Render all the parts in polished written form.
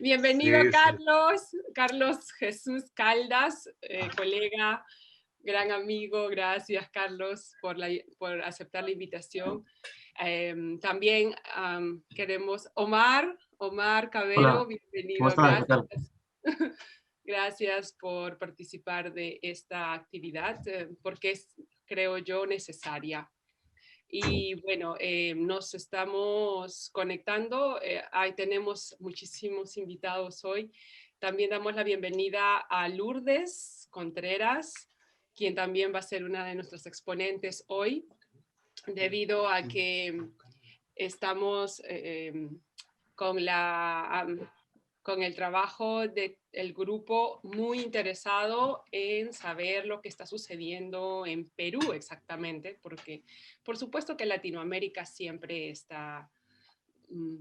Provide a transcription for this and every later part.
Bienvenido, Sí, sí. Carlos Jesús Caldas, colega, gran amigo. Gracias, Carlos, por aceptar la invitación. También queremos Omar Cabero, Hola, ¿cómo bienvenido. estás? ¿Qué tal? Gracias. Gracias por participar de esta actividad, porque es, creo yo, necesaria. Y bueno, nos estamos conectando, ahí tenemos muchísimos invitados hoy. También damos la bienvenida a Lourdes Contreras, quien también va a ser una de nuestras exponentes hoy, debido a que estamos con el trabajo del grupo muy interesado en saber lo que está sucediendo en Perú exactamente, porque por supuesto que Latinoamérica siempre está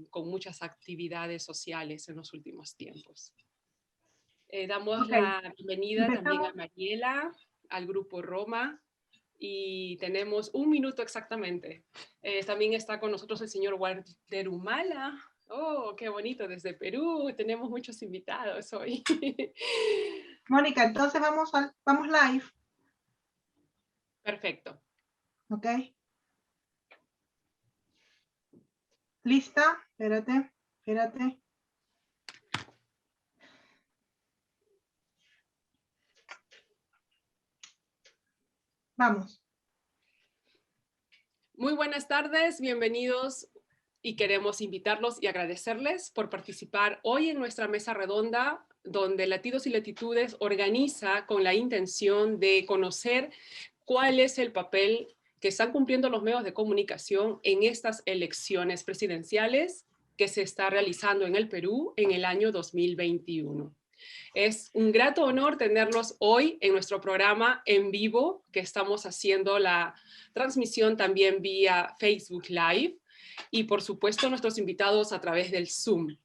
con muchas actividades sociales en los últimos tiempos. Damos Okay. la bienvenida también a Mariela, al grupo Roma, y tenemos 1 minuto exactamente. También está con nosotros el señor Walter Humala. Oh, qué bonito, desde Perú. Tenemos muchos invitados hoy. Mónica, entonces vamos live. Perfecto. Ok. ¿Lista? Espérate. Vamos. Muy buenas tardes, bienvenidos, y queremos invitarlos y agradecerles por participar hoy en nuestra mesa redonda, donde Latidos y Latitudes organiza con la intención de conocer cuál es el papel que están cumpliendo los medios de comunicación en estas elecciones presidenciales que se está realizando en el Perú en el año 2021. Es un grato honor tenerlos hoy en nuestro programa en vivo, que estamos haciendo la transmisión también vía Facebook Live, y por supuesto nuestros invitados a través del Zoom.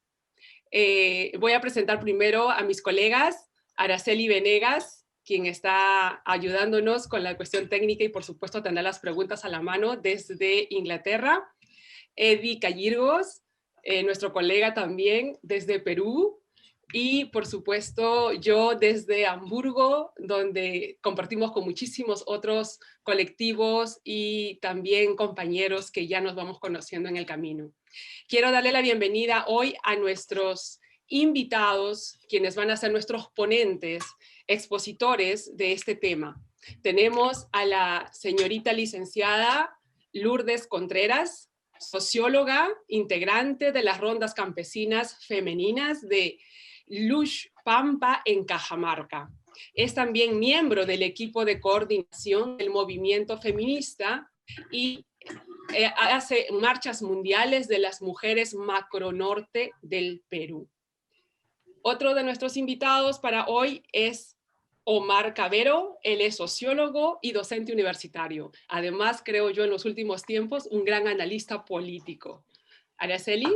Voy a presentar primero a mis colegas, Araceli Venegas, quien está ayudándonos con la cuestión técnica y por supuesto tendrá las preguntas a la mano desde Inglaterra. Eddie Callirgos, nuestro colega también desde Perú. Y por supuesto yo desde Hamburgo, donde compartimos con muchísimos otros colectivos y también compañeros que ya nos vamos conociendo en el camino. Quiero darle la bienvenida hoy a nuestros invitados, quienes van a ser nuestros ponentes, expositores de este tema. Tenemos a la señorita licenciada Lourdes Contreras, socióloga, integrante de las rondas campesinas femeninas de Lush Pampa en Cajamarca. Es también miembro del equipo de coordinación del movimiento feminista y hace marchas mundiales de las mujeres macronorte del Perú. Otro de nuestros invitados para hoy es Omar Cabero. Él es sociólogo y docente universitario. Además, creo yo, en los últimos tiempos, un gran analista político. Araceli.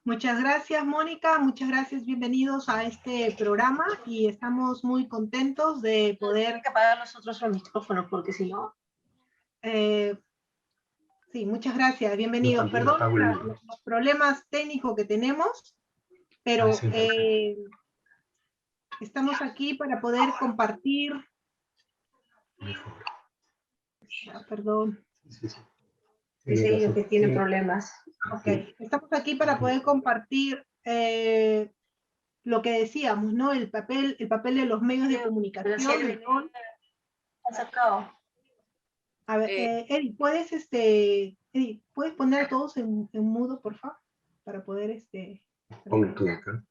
Muchas gracias, Mónica. Muchas gracias. Bienvenidos a este programa y estamos muy contentos de poder... Hay que apagar nosotros los micrófonos porque si no... Sí, muchas gracias. Bienvenidos. Perdón los problemas técnicos que tenemos, pero estamos aquí para poder compartir... Perdón. Dice ellos que tienen problemas. Okay. Estamos aquí para poder compartir lo que decíamos, ¿no? El papel de los medios de comunicación. A ver, Eddie, ¿puedes poner a todos en mudo, por favor? Para poder Pongo tú acá.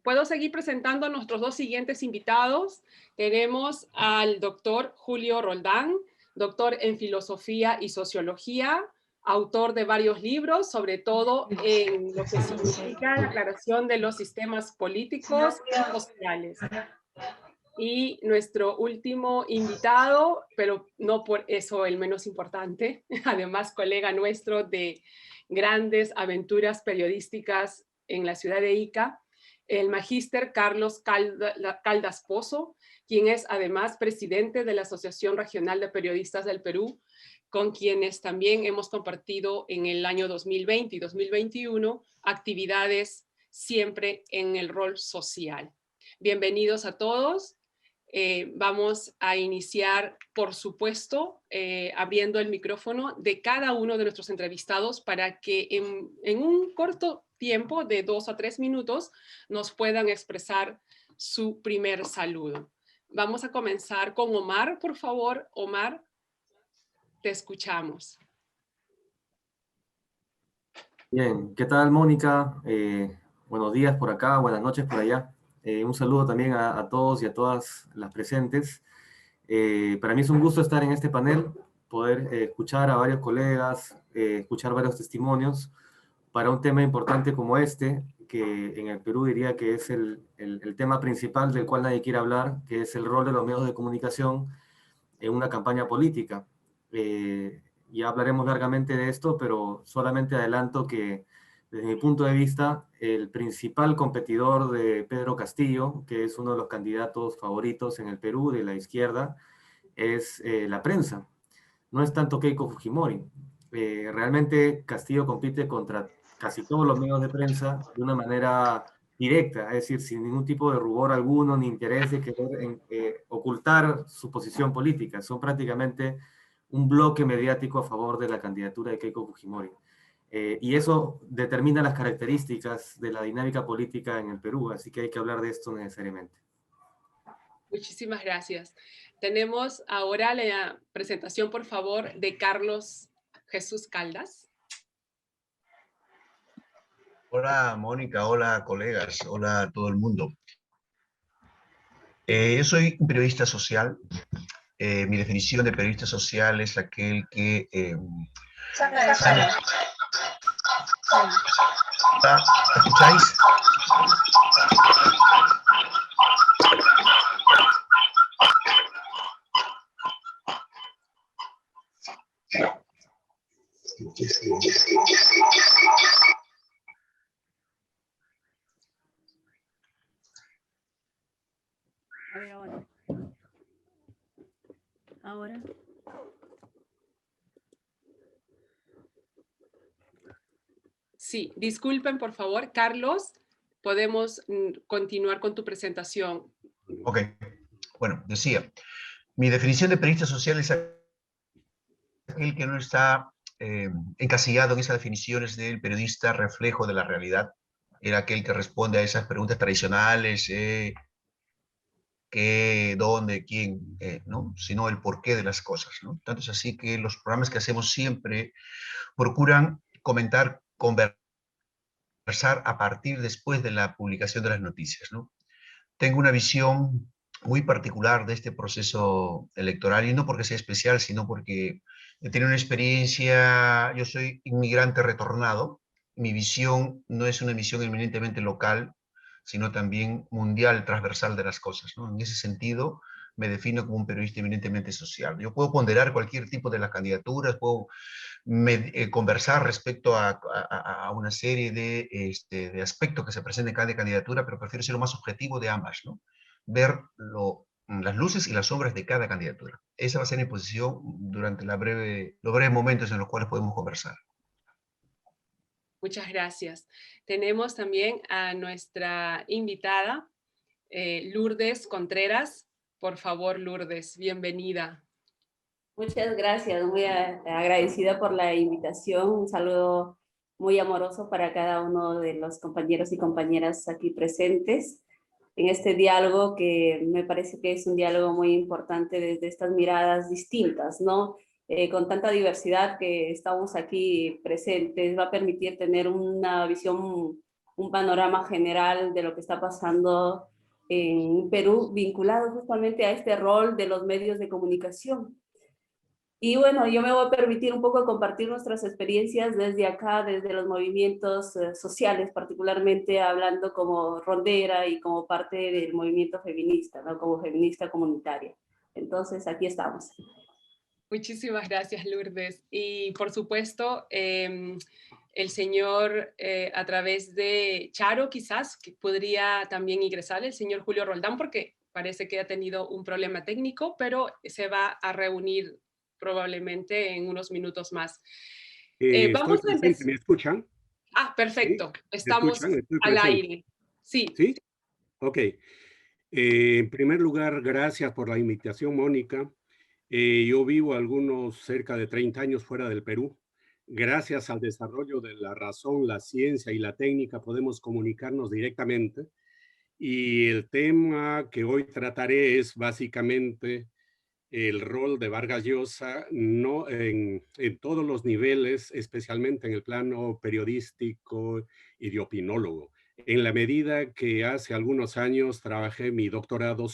¿Puedo seguir presentando a nuestros dos siguientes invitados? Tenemos al doctor Julio Roldán, doctor en filosofía y sociología, autor de varios libros, sobre todo en lo que significa la aclaración de los sistemas políticos y sociales. Y nuestro último invitado, pero no por eso el menos importante, además colega nuestro de grandes aventuras periodísticas en la ciudad de Ica, el magíster Carlos Caldas Pozo, quien es además presidente de la Asociación Regional de Periodistas del Perú, con quienes también hemos compartido en el año 2020 y 2021 actividades siempre en el rol social. Bienvenidos a todos. Vamos a iniciar, por supuesto, abriendo el micrófono de cada uno de nuestros entrevistados para que en un corto tiempo de 2 a 3 minutos nos puedan expresar su primer saludo. Vamos a comenzar con Omar, por favor. Omar, te escuchamos. Bien, ¿qué tal, Mónica? Buenos días por acá, buenas noches por allá. Un saludo también a todos y a todas las presentes. Para mí es un gusto estar en este panel, poder escuchar a varios colegas, escuchar varios testimonios para un tema importante como este, que en el Perú diría que es el tema principal del cual nadie quiere hablar, que es el rol de los medios de comunicación en una campaña política. Ya hablaremos largamente de esto, pero solamente adelanto que desde mi punto de vista, el principal competidor de Pedro Castillo, que es uno de los candidatos favoritos en el Perú de la izquierda, es la prensa. No es tanto Keiko Fujimori. Realmente Castillo compite contra casi todos los medios de prensa de una manera directa, es decir, sin ningún tipo de rubor alguno ni interés de querer ocultar su posición política. Son prácticamente un bloque mediático a favor de la candidatura de Keiko Fujimori. Y eso determina las características de la dinámica política en el Perú, así que hay que hablar de esto necesariamente. Muchísimas gracias. Tenemos ahora la presentación, por favor, de Carlos Jesús Caldas. Hola Mónica, hola colegas, hola a todo el mundo. Yo soy un periodista social. Mi definición de periodista social es aquel que... ¿Escucháis? A ver, ahora. Sí, disculpen, por favor. Carlos, podemos continuar con tu presentación. Ok, bueno, decía, mi definición de periodista social es aquel que no está encasillado en esas definiciones del periodista reflejo de la realidad. Era aquel que responde a esas preguntas tradicionales, qué, dónde, quién, ¿no? Sino el porqué de las cosas, ¿no? Tanto es así que los programas que hacemos siempre procuran comentar, conversar a partir después de la publicación de las noticias, ¿no? Tengo una visión muy particular de este proceso electoral, y no porque sea especial, sino porque he tenido una experiencia. Yo soy inmigrante retornado. Mi visión no es una visión eminentemente local, sino también mundial, transversal de las cosas, ¿no? En ese sentido, me defino como un periodista eminentemente social. Yo puedo ponderar cualquier tipo de las candidaturas, puedo conversar respecto a una serie de aspectos que se presenten en cada candidatura, pero prefiero ser lo más objetivo de ambas, ¿no? Ver las luces y las sombras de cada candidatura. Esa va a ser mi posición durante los breves momentos en los cuales podemos conversar. Muchas gracias. Tenemos también a nuestra invitada, Lourdes Contreras. Por favor, Lourdes, bienvenida. Muchas gracias, muy agradecida por la invitación. Un saludo muy amoroso para cada uno de los compañeros y compañeras aquí presentes en este diálogo, que me parece que es un diálogo muy importante desde estas miradas distintas, ¿no? Con tanta diversidad que estamos aquí presentes, va a permitir tener una visión, un panorama general de lo que está pasando en Perú, vinculado justamente a este rol de los medios de comunicación. Y bueno, yo me voy a permitir un poco compartir nuestras experiencias desde acá, desde los movimientos sociales, particularmente hablando como rondera y como parte del movimiento feminista, ¿no? Como feminista comunitaria. Entonces, aquí estamos. Muchísimas gracias, Lourdes. Y por supuesto, el señor, a través de Charo, quizás, que podría también ingresar, el señor Julio Roldán, porque parece que ha tenido un problema técnico, pero se va a reunir probablemente en unos minutos más. Estoy Vamos a presente, empezar. ¿me escuchan? Ah, ¿Sí? perfecto. ¿Me Estamos escuchan? Estoy al presente. aire. Sí. ¿Sí? Ok. En primer lugar, gracias por la invitación, Mónica. Yo vivo algunos cerca de 30 años fuera del Perú. Gracias al desarrollo de la razón, la ciencia y la técnica podemos comunicarnos directamente. Y el tema que hoy trataré es básicamente el rol de Vargas Llosa no, en todos los niveles, especialmente en el plano periodístico y de opinólogo. En la medida que hace algunos años trabajé mi doctorado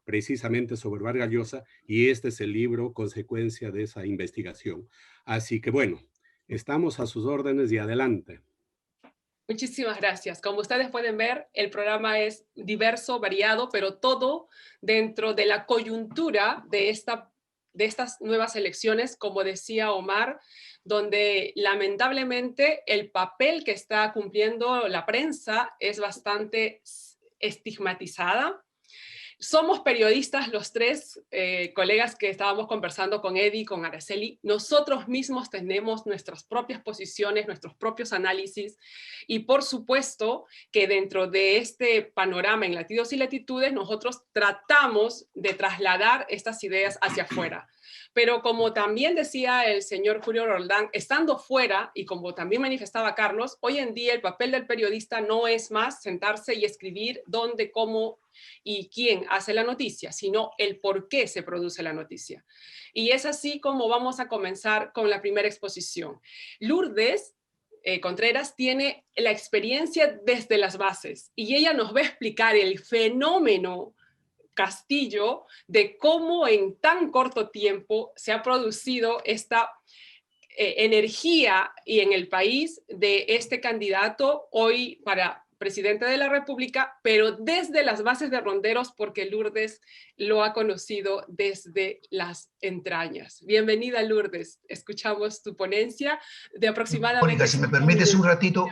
precisamente sobre Vargas Llosa, y este es el libro consecuencia de esa investigación. Así que bueno, estamos a sus órdenes y adelante. Muchísimas gracias. Como ustedes pueden ver, el programa es diverso, variado, pero todo dentro de la coyuntura de estas nuevas elecciones, como decía Omar, donde lamentablemente el papel que está cumpliendo la prensa es bastante estigmatizada. Somos periodistas los tres colegas que estábamos conversando con Eddie, con Araceli. Nosotros mismos tenemos nuestras propias posiciones, nuestros propios análisis, y por supuesto que dentro de este panorama en latidos y latitudes nosotros tratamos de trasladar estas ideas hacia afuera. Pero como también decía el señor Julio Roldán, estando fuera, y como también manifestaba Carlos, hoy en día el papel del periodista no es más sentarse y escribir dónde, cómo y quién hace la noticia, sino el por qué se produce la noticia. Y es así como vamos a comenzar con la primera exposición. Lourdes Contreras tiene la experiencia desde las bases y ella nos va a explicar el fenómeno Castillo de cómo en tan corto tiempo se ha producido esta energía y en el país de este candidato hoy para presidente de la República, pero desde las bases de Ronderos, porque Lourdes lo ha conocido desde las entrañas. Bienvenida, Lourdes. Escuchamos tu ponencia de aproximadamente... Mónica, si me permites un ratito.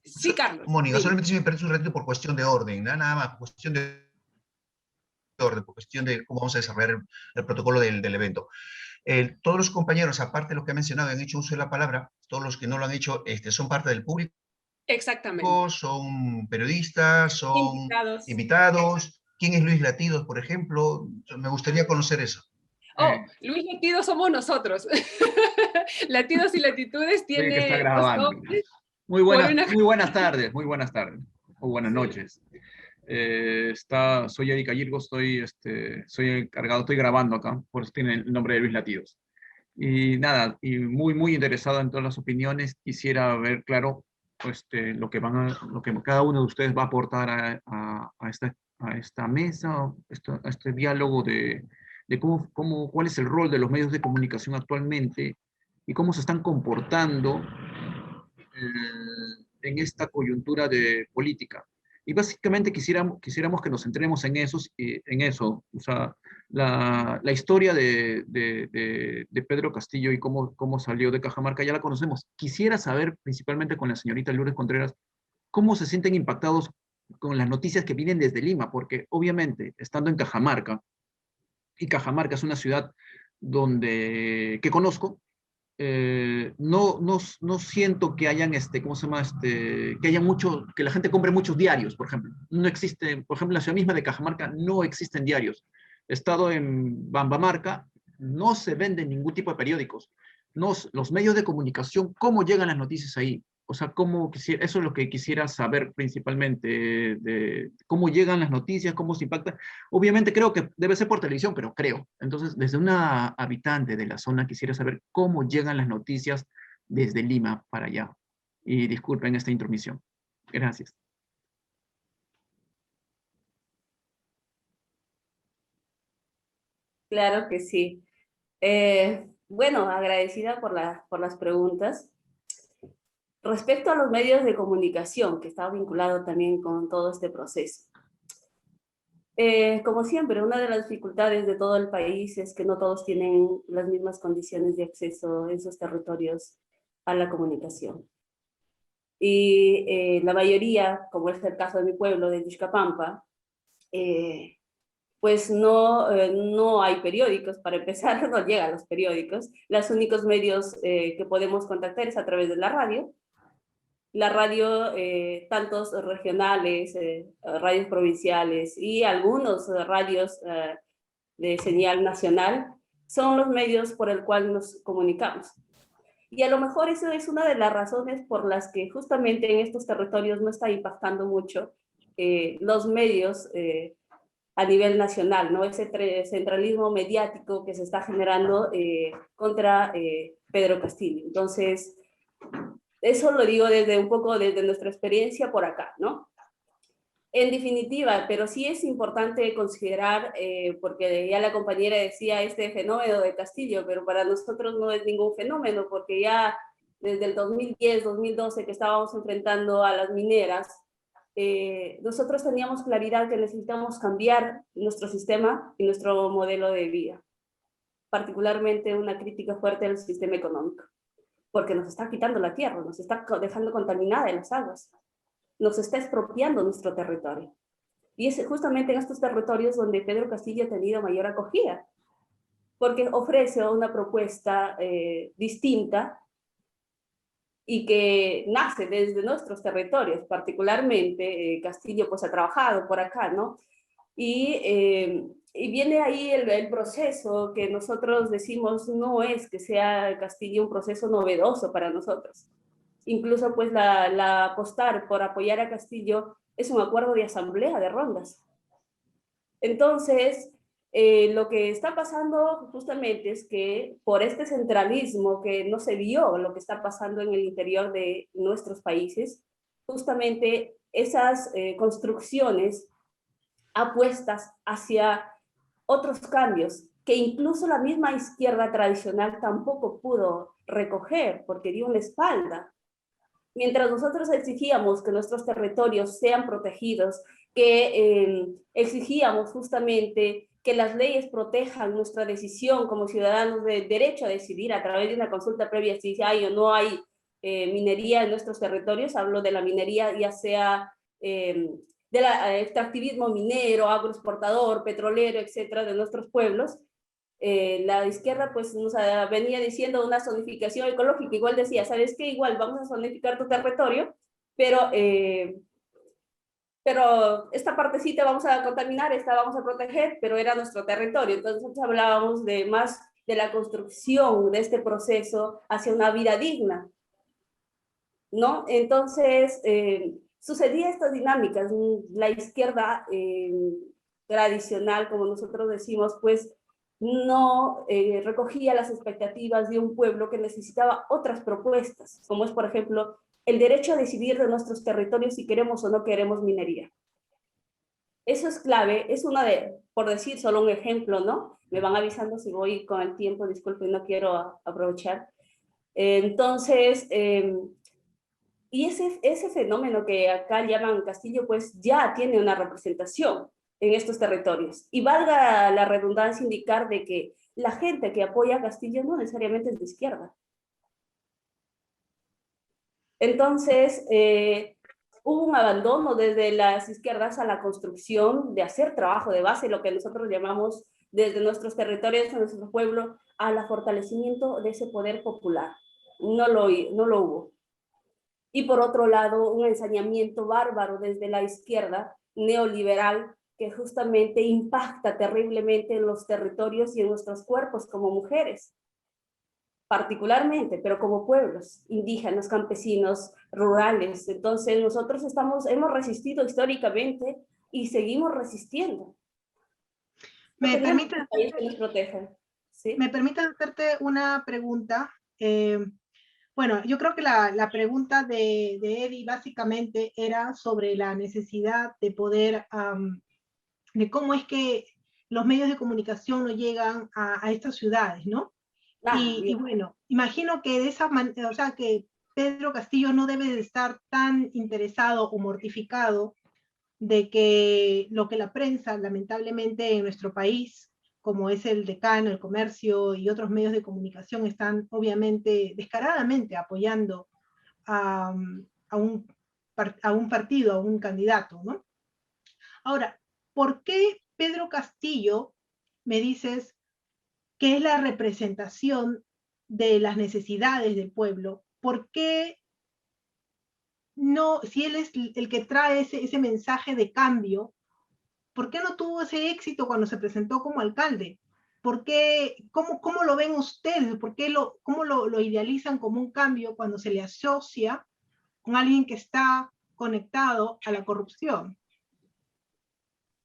Sí, Carlos. Mónica, Sí. solamente si me permites un ratito por cuestión de orden, nada más, por cuestión de orden, por cuestión de cómo vamos a desarrollar el protocolo del evento. Todos los compañeros, aparte de lo que ha mencionado, han hecho uso de la palabra, todos los que no lo han hecho son parte del público. Exactamente. Son periodistas, son Invitados. invitados. ¿Quién es Luis Latidos, por ejemplo? Me gustaría conocer eso. Oh, Luis Latidos somos nosotros. Latidos y Latitudes Oye, que está tiene... grabando. Muy buenas tardes, muy buenas tardes, o buenas noches. Soy Erika Yirgo, soy encargado, estoy grabando acá, por eso tiene el nombre de Luis Latidos. Y nada, y muy interesado en todas las opiniones. Quisiera ver claro lo que cada uno de ustedes va a aportar a esta mesa, a este diálogo de cuál es el rol de los medios de comunicación actualmente y cómo se están comportando en esta coyuntura de política. Y básicamente quisiéramos que nos centremos en eso, o sea, la historia de Pedro Castillo y cómo salió de Cajamarca, ya la conocemos. Quisiera saber, principalmente con la señorita Lourdes Contreras, cómo se sienten impactados con las noticias que vienen desde Lima, porque obviamente, estando en Cajamarca, y Cajamarca es una ciudad que conozco, no siento que hayan, ¿cómo se llama? Que haya que la gente compre muchos diarios, por ejemplo. No existe, por ejemplo, en la ciudad misma de Cajamarca no existen diarios. He estado en Bambamarca, no se venden ningún tipo de periódicos. Los medios de comunicación, ¿cómo llegan las noticias ahí? O sea, eso es lo que quisiera saber principalmente, de cómo llegan las noticias, cómo se impacta. Obviamente creo que debe ser por televisión, pero creo. Entonces, desde una habitante de la zona quisiera saber cómo llegan las noticias desde Lima para allá. Y disculpen esta intromisión. Gracias. Claro que sí. Bueno, agradecida por las preguntas. Respecto a los medios de comunicación, que está vinculado también con todo este proceso. Como siempre, una de las dificultades de todo el país es que no todos tienen las mismas condiciones de acceso en sus territorios a la comunicación. Y la mayoría, como es el caso de mi pueblo, de Yuxcapampa, pues no hay periódicos, para empezar, no llegan los periódicos. Los únicos medios que podemos contactar es a través de la radio. La radio, tantos regionales, radios provinciales y algunos radios de señal nacional, son los medios por el cual nos comunicamos. Y a lo mejor eso es una de las razones por las que justamente en estos territorios no está impactando mucho los medios a nivel nacional, ¿no? Ese centralismo mediático que se está generando contra Pedro Castillo. Entonces, eso lo digo desde un poco desde nuestra experiencia por acá, ¿no? En definitiva, pero sí es importante considerar, porque ya la compañera decía este fenómeno de Castillo, pero para nosotros no es ningún fenómeno, porque ya desde el 2010, 2012 que estábamos enfrentando a las mineras, nosotros teníamos claridad que necesitamos cambiar nuestro sistema y nuestro modelo de vida, particularmente una crítica fuerte al sistema económico, porque nos está quitando la tierra, nos está dejando contaminada en las aguas, nos está expropiando nuestro territorio. Y es justamente en estos territorios donde Pedro Castillo ha tenido mayor acogida, porque ofrece una propuesta distinta y que nace desde nuestros territorios, particularmente Castillo pues ha trabajado por acá, ¿no? Y viene ahí el proceso que nosotros decimos no es que sea Castillo un proceso novedoso para nosotros. Incluso pues la apostar por apoyar a Castillo es un acuerdo de asamblea de rondas. Entonces, lo que está pasando justamente es que por este centralismo que no se vio lo que está pasando en el interior de nuestros países, justamente esas construcciones apuestas hacia otros cambios que incluso la misma izquierda tradicional tampoco pudo recoger porque dio una espalda. Mientras nosotros exigíamos que nuestros territorios sean protegidos, que exigíamos justamente que las leyes protejan nuestra decisión como ciudadanos del derecho a decidir a través de una consulta previa si hay o no hay minería en nuestros territorios, hablo de la minería ya sea del extractivismo minero, agroexportador, petrolero, etcétera, de nuestros pueblos. La izquierda pues nos venía diciendo una zonificación ecológica, igual decía, ¿sabes qué? Igual vamos a zonificar tu territorio, pero esta partecita vamos a contaminar, esta vamos a proteger, pero era nuestro territorio. Entonces nosotros hablábamos de más de la construcción de este proceso hacia una vida digna, ¿no? Entonces sucedía estas dinámicas, la izquierda tradicional, como nosotros decimos, pues no recogía las expectativas de un pueblo que necesitaba otras propuestas, como es, por ejemplo, el derecho a decidir de nuestros territorios si queremos o no queremos minería. Eso es clave, es una de, por decir solo un ejemplo, ¿no? Me van avisando si voy con el tiempo, disculpen, no quiero aprovechar. Entonces, y ese fenómeno que acá llaman Castillo, pues ya tiene una representación en estos territorios. Y valga la redundancia indicar de que la gente que apoya a Castillo no necesariamente es de izquierda. Entonces, hubo un abandono desde las izquierdas a la construcción de hacer trabajo de base, lo que nosotros llamamos desde nuestros territorios, en nuestro pueblo, al fortalecimiento de ese poder popular. No lo hubo. Y por otro lado, un ensañamiento bárbaro desde la izquierda neoliberal que justamente impacta terriblemente en los territorios y en nuestros cuerpos como mujeres, particularmente, pero como pueblos indígenas, campesinos, rurales. Entonces nosotros hemos resistido históricamente y seguimos resistiendo. ¿Me permite hacerte una pregunta? Bueno, yo creo que la pregunta de Eddie básicamente era sobre la necesidad de poder, de cómo es que los medios de comunicación no llegan a estas ciudades, ¿no? Y bueno, imagino que de esa manera, o sea, que Pedro Castillo no debe de estar tan interesado o mortificado de que lo que la prensa, lamentablemente en nuestro país, como es el Decano, el Comercio y otros medios de comunicación, están obviamente, descaradamente apoyando a un partido, a un candidato, ¿no? Ahora, ¿por qué Pedro Castillo, me dices, que es la representación de las necesidades del pueblo? ¿Por qué no, si él es el que trae ese mensaje de cambio, ¿por qué no tuvo ese éxito cuando se presentó como alcalde? ¿Por qué, cómo lo ven ustedes? ¿Por qué cómo lo idealizan como un cambio cuando se le asocia con alguien que está conectado a la corrupción?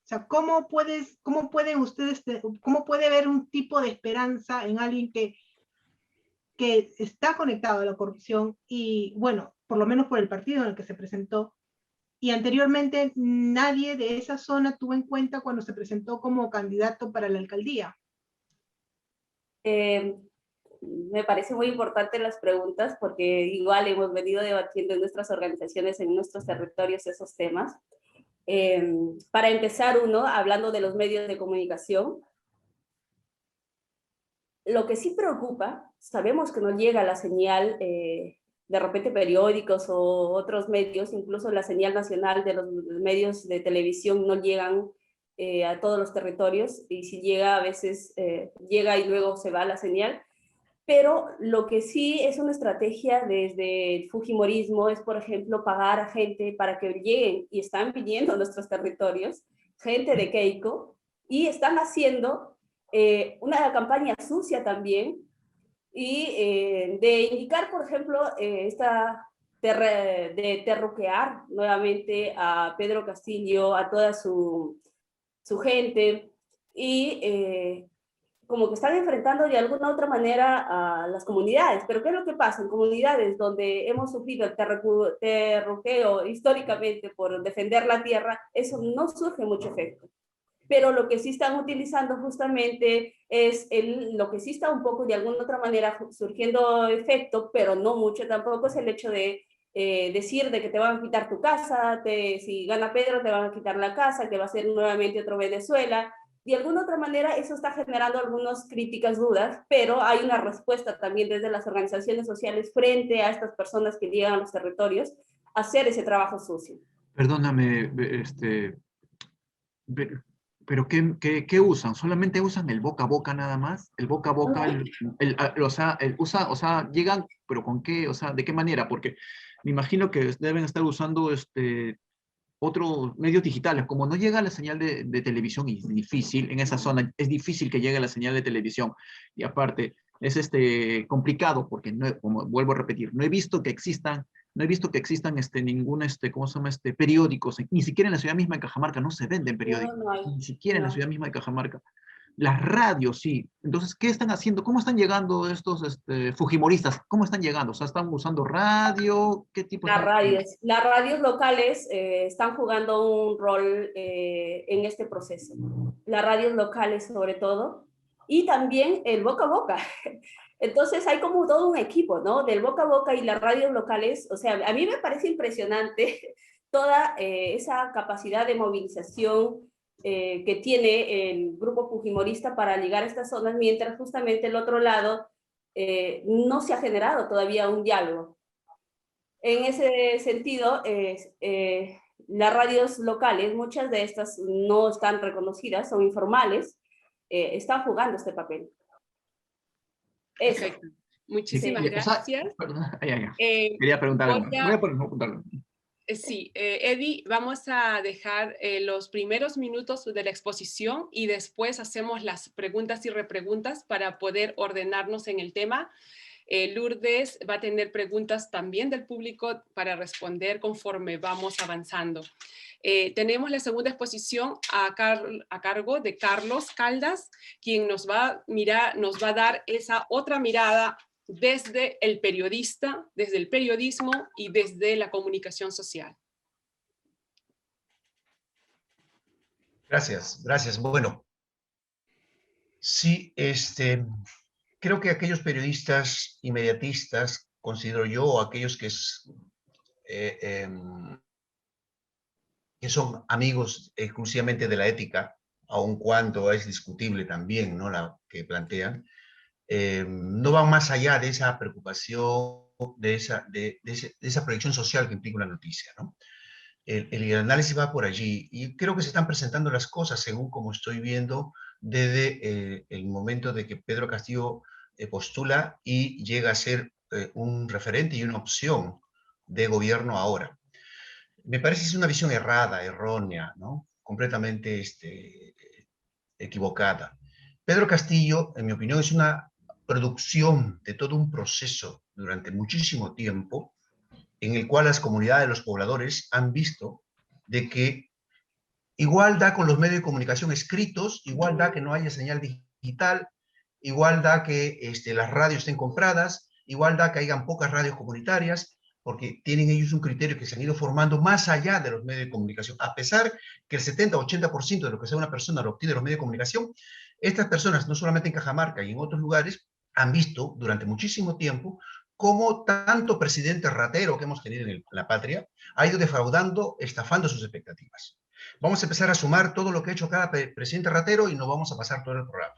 O sea, ¿cómo pueden ustedes, cómo puede haber un tipo de esperanza en alguien que está conectado a la corrupción y, bueno, por lo menos por el partido en el que se presentó, y anteriormente nadie de esa zona tuvo en cuenta cuando se presentó como candidato para la alcaldía? Me parece muy importante las preguntas porque igual hemos venido debatiendo en nuestras organizaciones, en nuestros territorios esos temas. Para empezar, hablando de los medios de comunicación, lo que sí preocupa, sabemos que no llega la señal, de repente periódicos o otros medios, incluso la señal nacional de los medios de televisión no llegan a todos los territorios, y si llega a veces llega y luego se va la señal. Pero lo que sí es una estrategia desde el fujimorismo es, por ejemplo, pagar a gente para que lleguen, y están viniendo a nuestros territorios, gente de Keiko, y están haciendo una campaña sucia también, y de indicar, por ejemplo, de terruquear nuevamente a Pedro Castillo, a toda su gente, y como que están enfrentando de alguna u otra manera a las comunidades. Pero ¿qué es lo que pasa? En comunidades donde hemos sufrido el terruqueo históricamente por defender la tierra, eso no surge mucho efecto. Pero lo que sí están utilizando justamente es lo que sí está un poco de alguna otra manera surgiendo efecto, pero no mucho tampoco, es el hecho de decir de que te van a quitar tu casa, si gana Pedro te van a quitar la casa, que va a ser nuevamente otro Venezuela. De alguna otra manera eso está generando algunas críticas, dudas, pero hay una respuesta también desde las organizaciones sociales frente a estas personas que llegan a los territorios a hacer ese trabajo sucio. Perdóname, pero ¿qué usan? ¿Solamente usan el boca a boca nada más? El boca a boca, o sea, llegan, pero ¿con qué? O sea, ¿de qué manera? Porque me imagino que deben estar usando otros medios digitales. Como no llega la señal de televisión, y es difícil, en esa zona es difícil que llegue la señal de televisión. Y aparte, es complicado porque, no, como vuelvo a repetir, no he visto que existan ningún, ¿cómo se llama? Periódicos, ni siquiera en la ciudad misma de Cajamarca no se venden periódicos, No hay, ni siquiera en la no. ciudad misma de Cajamarca. Las radios, sí. Entonces, ¿qué están haciendo? ¿Cómo están llegando estos fujimoristas? ¿Cómo están llegando? O sea, ¿están usando radio? ¿Qué tipo Las están radios, las radios locales están jugando un rol en este proceso. Las radios locales sobre todo, y también el boca a boca. Entonces hay como todo un equipo, ¿no? Del boca a boca y las radios locales. O sea, a mí me parece impresionante toda esa capacidad de movilización que tiene el grupo fujimorista para llegar a estas zonas, mientras justamente el otro lado no se ha generado todavía un diálogo. En ese sentido, las radios locales, muchas de estas no están reconocidas, son informales, están jugando este papel. Eso. Perfecto. Muchísimas O sea, gracias. perdón, Eh, quería preguntar algo. voy a- Voy a preguntarlo. Sí, Eddie, vamos a dejar los primeros minutos de la exposición y después hacemos las preguntas y repreguntas para poder ordenarnos en el tema. Lourdes va a tener preguntas también del público para responder conforme vamos avanzando. Tenemos la segunda exposición a cargo de Carlos Caldas, quien nos va a dar esa otra mirada desde el periodista, desde el periodismo y desde la comunicación social. Gracias, gracias. Bueno, sí, creo que aquellos periodistas inmediatistas, considero yo, o aquellos eh, que son amigos exclusivamente de la ética, aun cuando es discutible también, ¿no?, la que plantean, no van más allá de esa preocupación, de esa proyección social que implica una noticia, ¿no? el análisis va por allí, y creo que se están presentando las cosas según como estoy viendo desde el momento de que Pedro Castillo postula y llega a ser un referente y una opción de gobierno ahora. Me parece que es una visión errada, errónea, ¿no? Completamente equivocada. Pedro Castillo, en mi opinión, es una producción de todo un proceso durante muchísimo tiempo en el cual las comunidades, los pobladores han visto de que igual da con los medios de comunicación escritos, igual da que no haya señal digital, igual da que las radios estén compradas, igual da que hayan pocas radios comunitarias, porque tienen ellos un criterio que se han ido formando más allá de los medios de comunicación. A pesar que el 70-80% de lo que sea una persona lo obtiene de los medios de comunicación, estas personas, no solamente en Cajamarca y en otros lugares, han visto durante muchísimo tiempo cómo tanto presidente ratero que hemos tenido en la patria ha ido defraudando, estafando sus expectativas. Vamos a empezar a sumar todo lo que ha hecho cada presidente ratero y nos vamos a pasar todo el programa.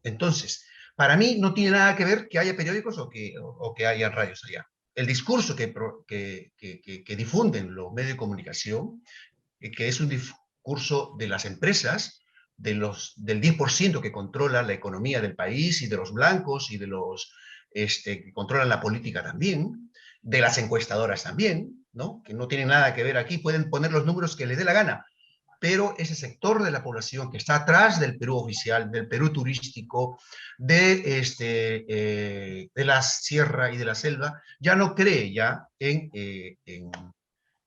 Entonces, para mí no tiene nada que ver que haya periódicos o que haya radios allá. El discurso que difunden los medios de comunicación, que es un discurso de las empresas, del 10% que controla la economía del país y de los blancos y de los que controlan la política también, de las encuestadoras también, ¿no? Que no tienen nada que ver aquí, pueden poner los números que les dé la gana, pero ese sector de la población que está atrás del Perú oficial, del Perú turístico, de la sierra y de la selva, ya no cree ya en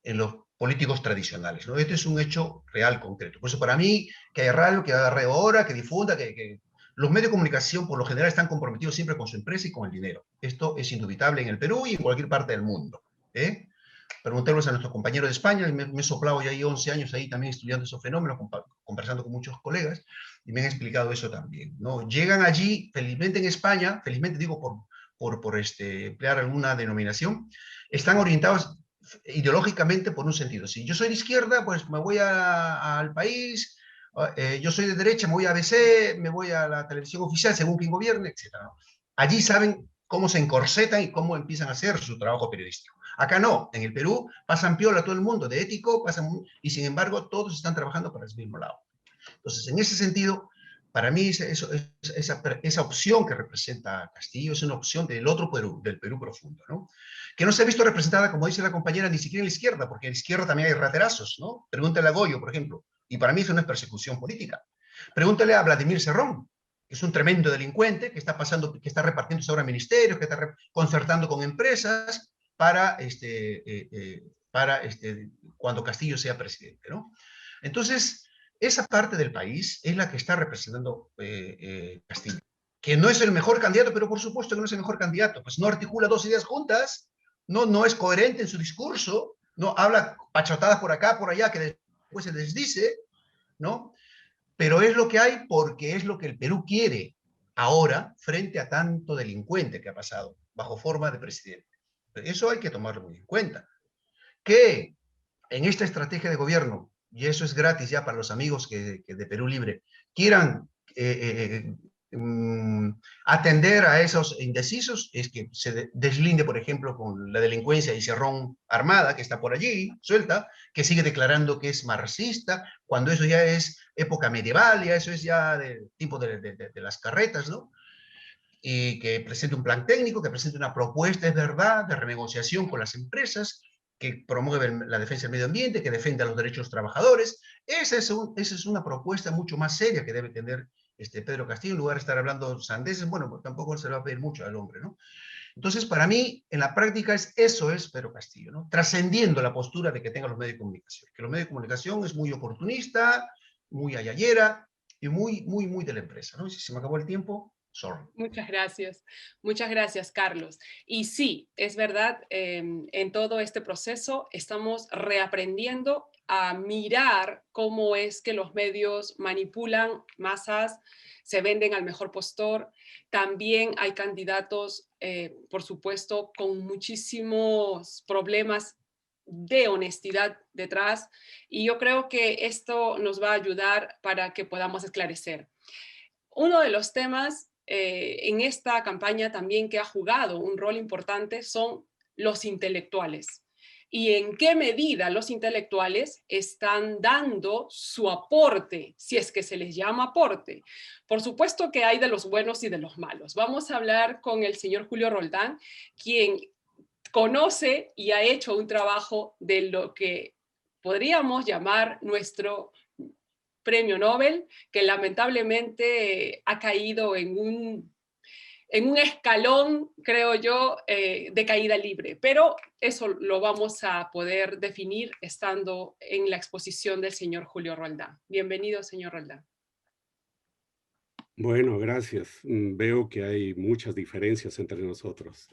los políticos tradicionales, ¿no? Este es un hecho real, concreto. Por eso para mí, que haya radio, que haga ahora, que difunda, que los medios de comunicación por lo general están comprometidos siempre con su empresa y con el dinero. Esto es indubitable en el Perú y en cualquier parte del mundo, ¿eh? Preguntémosle a nuestros compañeros de España, me he soplado ya ahí 11 años ahí también estudiando esos fenómenos, conversando con muchos colegas, y me han explicado eso también, ¿no? Llegan allí, felizmente en España, felizmente digo por emplear alguna denominación, están orientados ideológicamente por un sentido. Si yo soy de izquierda, pues me voy al país, yo soy de derecha, me voy a ABC, me voy a la televisión oficial según quien gobierne, etc., ¿no? Allí saben cómo se encorsetan y cómo empiezan a hacer su trabajo periodístico. Acá no, en el Perú pasan piola todo el mundo, de ético, y sin embargo todos están trabajando para el mismo lado. Entonces, en ese sentido, para mí esa opción que representa Castillo es una opción del otro Perú, del Perú profundo, ¿no? Que no se ha visto representada, como dice la compañera, ni siquiera en la izquierda, porque en la izquierda también hay raterazos, ¿no? Pregúntale a Goyo, por ejemplo, y para mí eso no es persecución política. Pregúntale a Vladimir Cerrón, que es un tremendo delincuente, que está repartiendo ahora ministerios, que está concertando con empresas para cuando Castillo sea presidente, ¿no? Entonces, esa parte del país es la que está representando Castillo. Que no es el mejor candidato, pero por supuesto que no es el mejor candidato, pues no articula dos ideas juntas, no es coherente en su discurso, no habla pachotadas por acá, por allá, que después se desdice, ¿no? Pero es lo que hay porque es lo que el Perú quiere ahora frente a tanto delincuente que ha pasado bajo forma de presidente. Eso hay que tomarlo muy en cuenta. Que en esta estrategia de gobierno, y eso es gratis ya para los amigos que de Perú Libre, quieran atender a esos indecisos, es que se deslinde, por ejemplo, con la delincuencia y Cerrón armada, que está por allí, suelta, que sigue declarando que es marxista, cuando eso ya es época medieval, ya eso es ya del tipo de las carretas, ¿no? Y que presente un plan técnico, que presente una propuesta, es verdad, de renegociación con las empresas, que promueve la defensa del medio ambiente, que defienda los derechos de los trabajadores. Esa es una propuesta mucho más seria que debe tener Pedro Castillo, en lugar de estar hablando sandeces. Bueno, pues tampoco se le va a pedir mucho al hombre, ¿no? Entonces, para mí, en la práctica, eso es Pedro Castillo, ¿no? Trascendiendo la postura de que tenga los medios de comunicación, que los medios de comunicación es muy oportunista, muy ayayera y muy de la empresa, ¿no? Y si se me acabó el tiempo, sorry. Muchas gracias, Carlos. Y sí, es verdad, en todo este proceso estamos reaprendiendo a mirar cómo es que los medios manipulan masas, se venden al mejor postor. También hay candidatos, por supuesto, con muchísimos problemas de honestidad detrás, y yo creo que esto nos va a ayudar para que podamos esclarecer. Uno de los temas en esta campaña también que ha jugado un rol importante son los intelectuales. y en qué medida los intelectuales están dando su aporte, si es que se les llama aporte. Por supuesto que hay de los buenos y de los malos. Vamos a hablar con el señor Julio Roldán, quien conoce y ha hecho un trabajo de lo que podríamos llamar nuestro premio Nobel, que lamentablemente ha caído en un escalón, creo yo, de caída libre. Pero eso lo vamos a poder definir estando en la exposición del señor Julio Roldán. Bienvenido, señor Roldán. Bueno, gracias. Veo que hay muchas diferencias entre nosotros.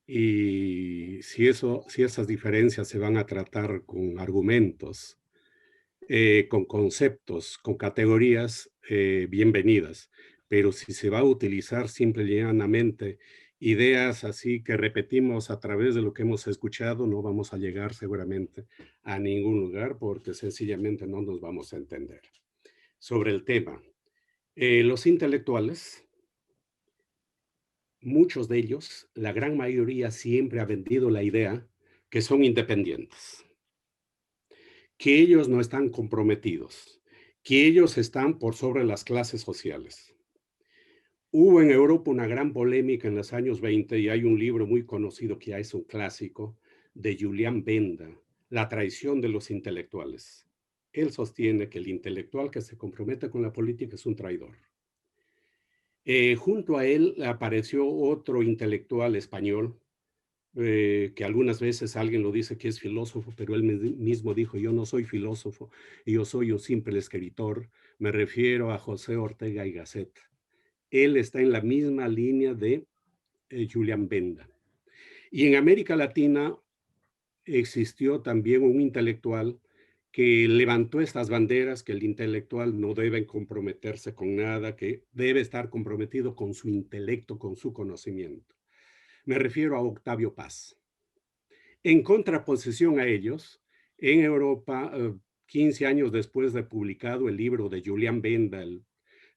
Y si esas diferencias se van a tratar con argumentos, con conceptos, con categorías, bienvenidas. Pero si se va a utilizar simple y llanamente ideas así que repetimos a través de lo que hemos escuchado, no vamos a llegar seguramente a ningún lugar porque sencillamente no nos vamos a entender. Sobre el tema, los intelectuales, muchos de ellos, la gran mayoría siempre ha vendido la idea que son independientes, que ellos no están comprometidos, que ellos están por sobre las clases sociales. Hubo en Europa una gran polémica en los años 20 y hay un libro muy conocido que ya es un clásico de Julián Benda, La traición de los intelectuales. Él sostiene que el intelectual que se compromete con la política es un traidor. Junto a él apareció otro intelectual español, que algunas veces alguien lo dice que es filósofo, pero él mismo dijo, yo no soy filósofo, yo soy un simple escritor. Me refiero a José Ortega y Gasset. Él está en la misma línea de Julián Benda. Y en América Latina existió también un intelectual que levantó estas banderas, que el intelectual no debe comprometerse con nada, que debe estar comprometido con su intelecto, con su conocimiento. Me refiero a Octavio Paz. En contraposición a ellos, en Europa, 15 años después de publicado el libro de Julián Benda,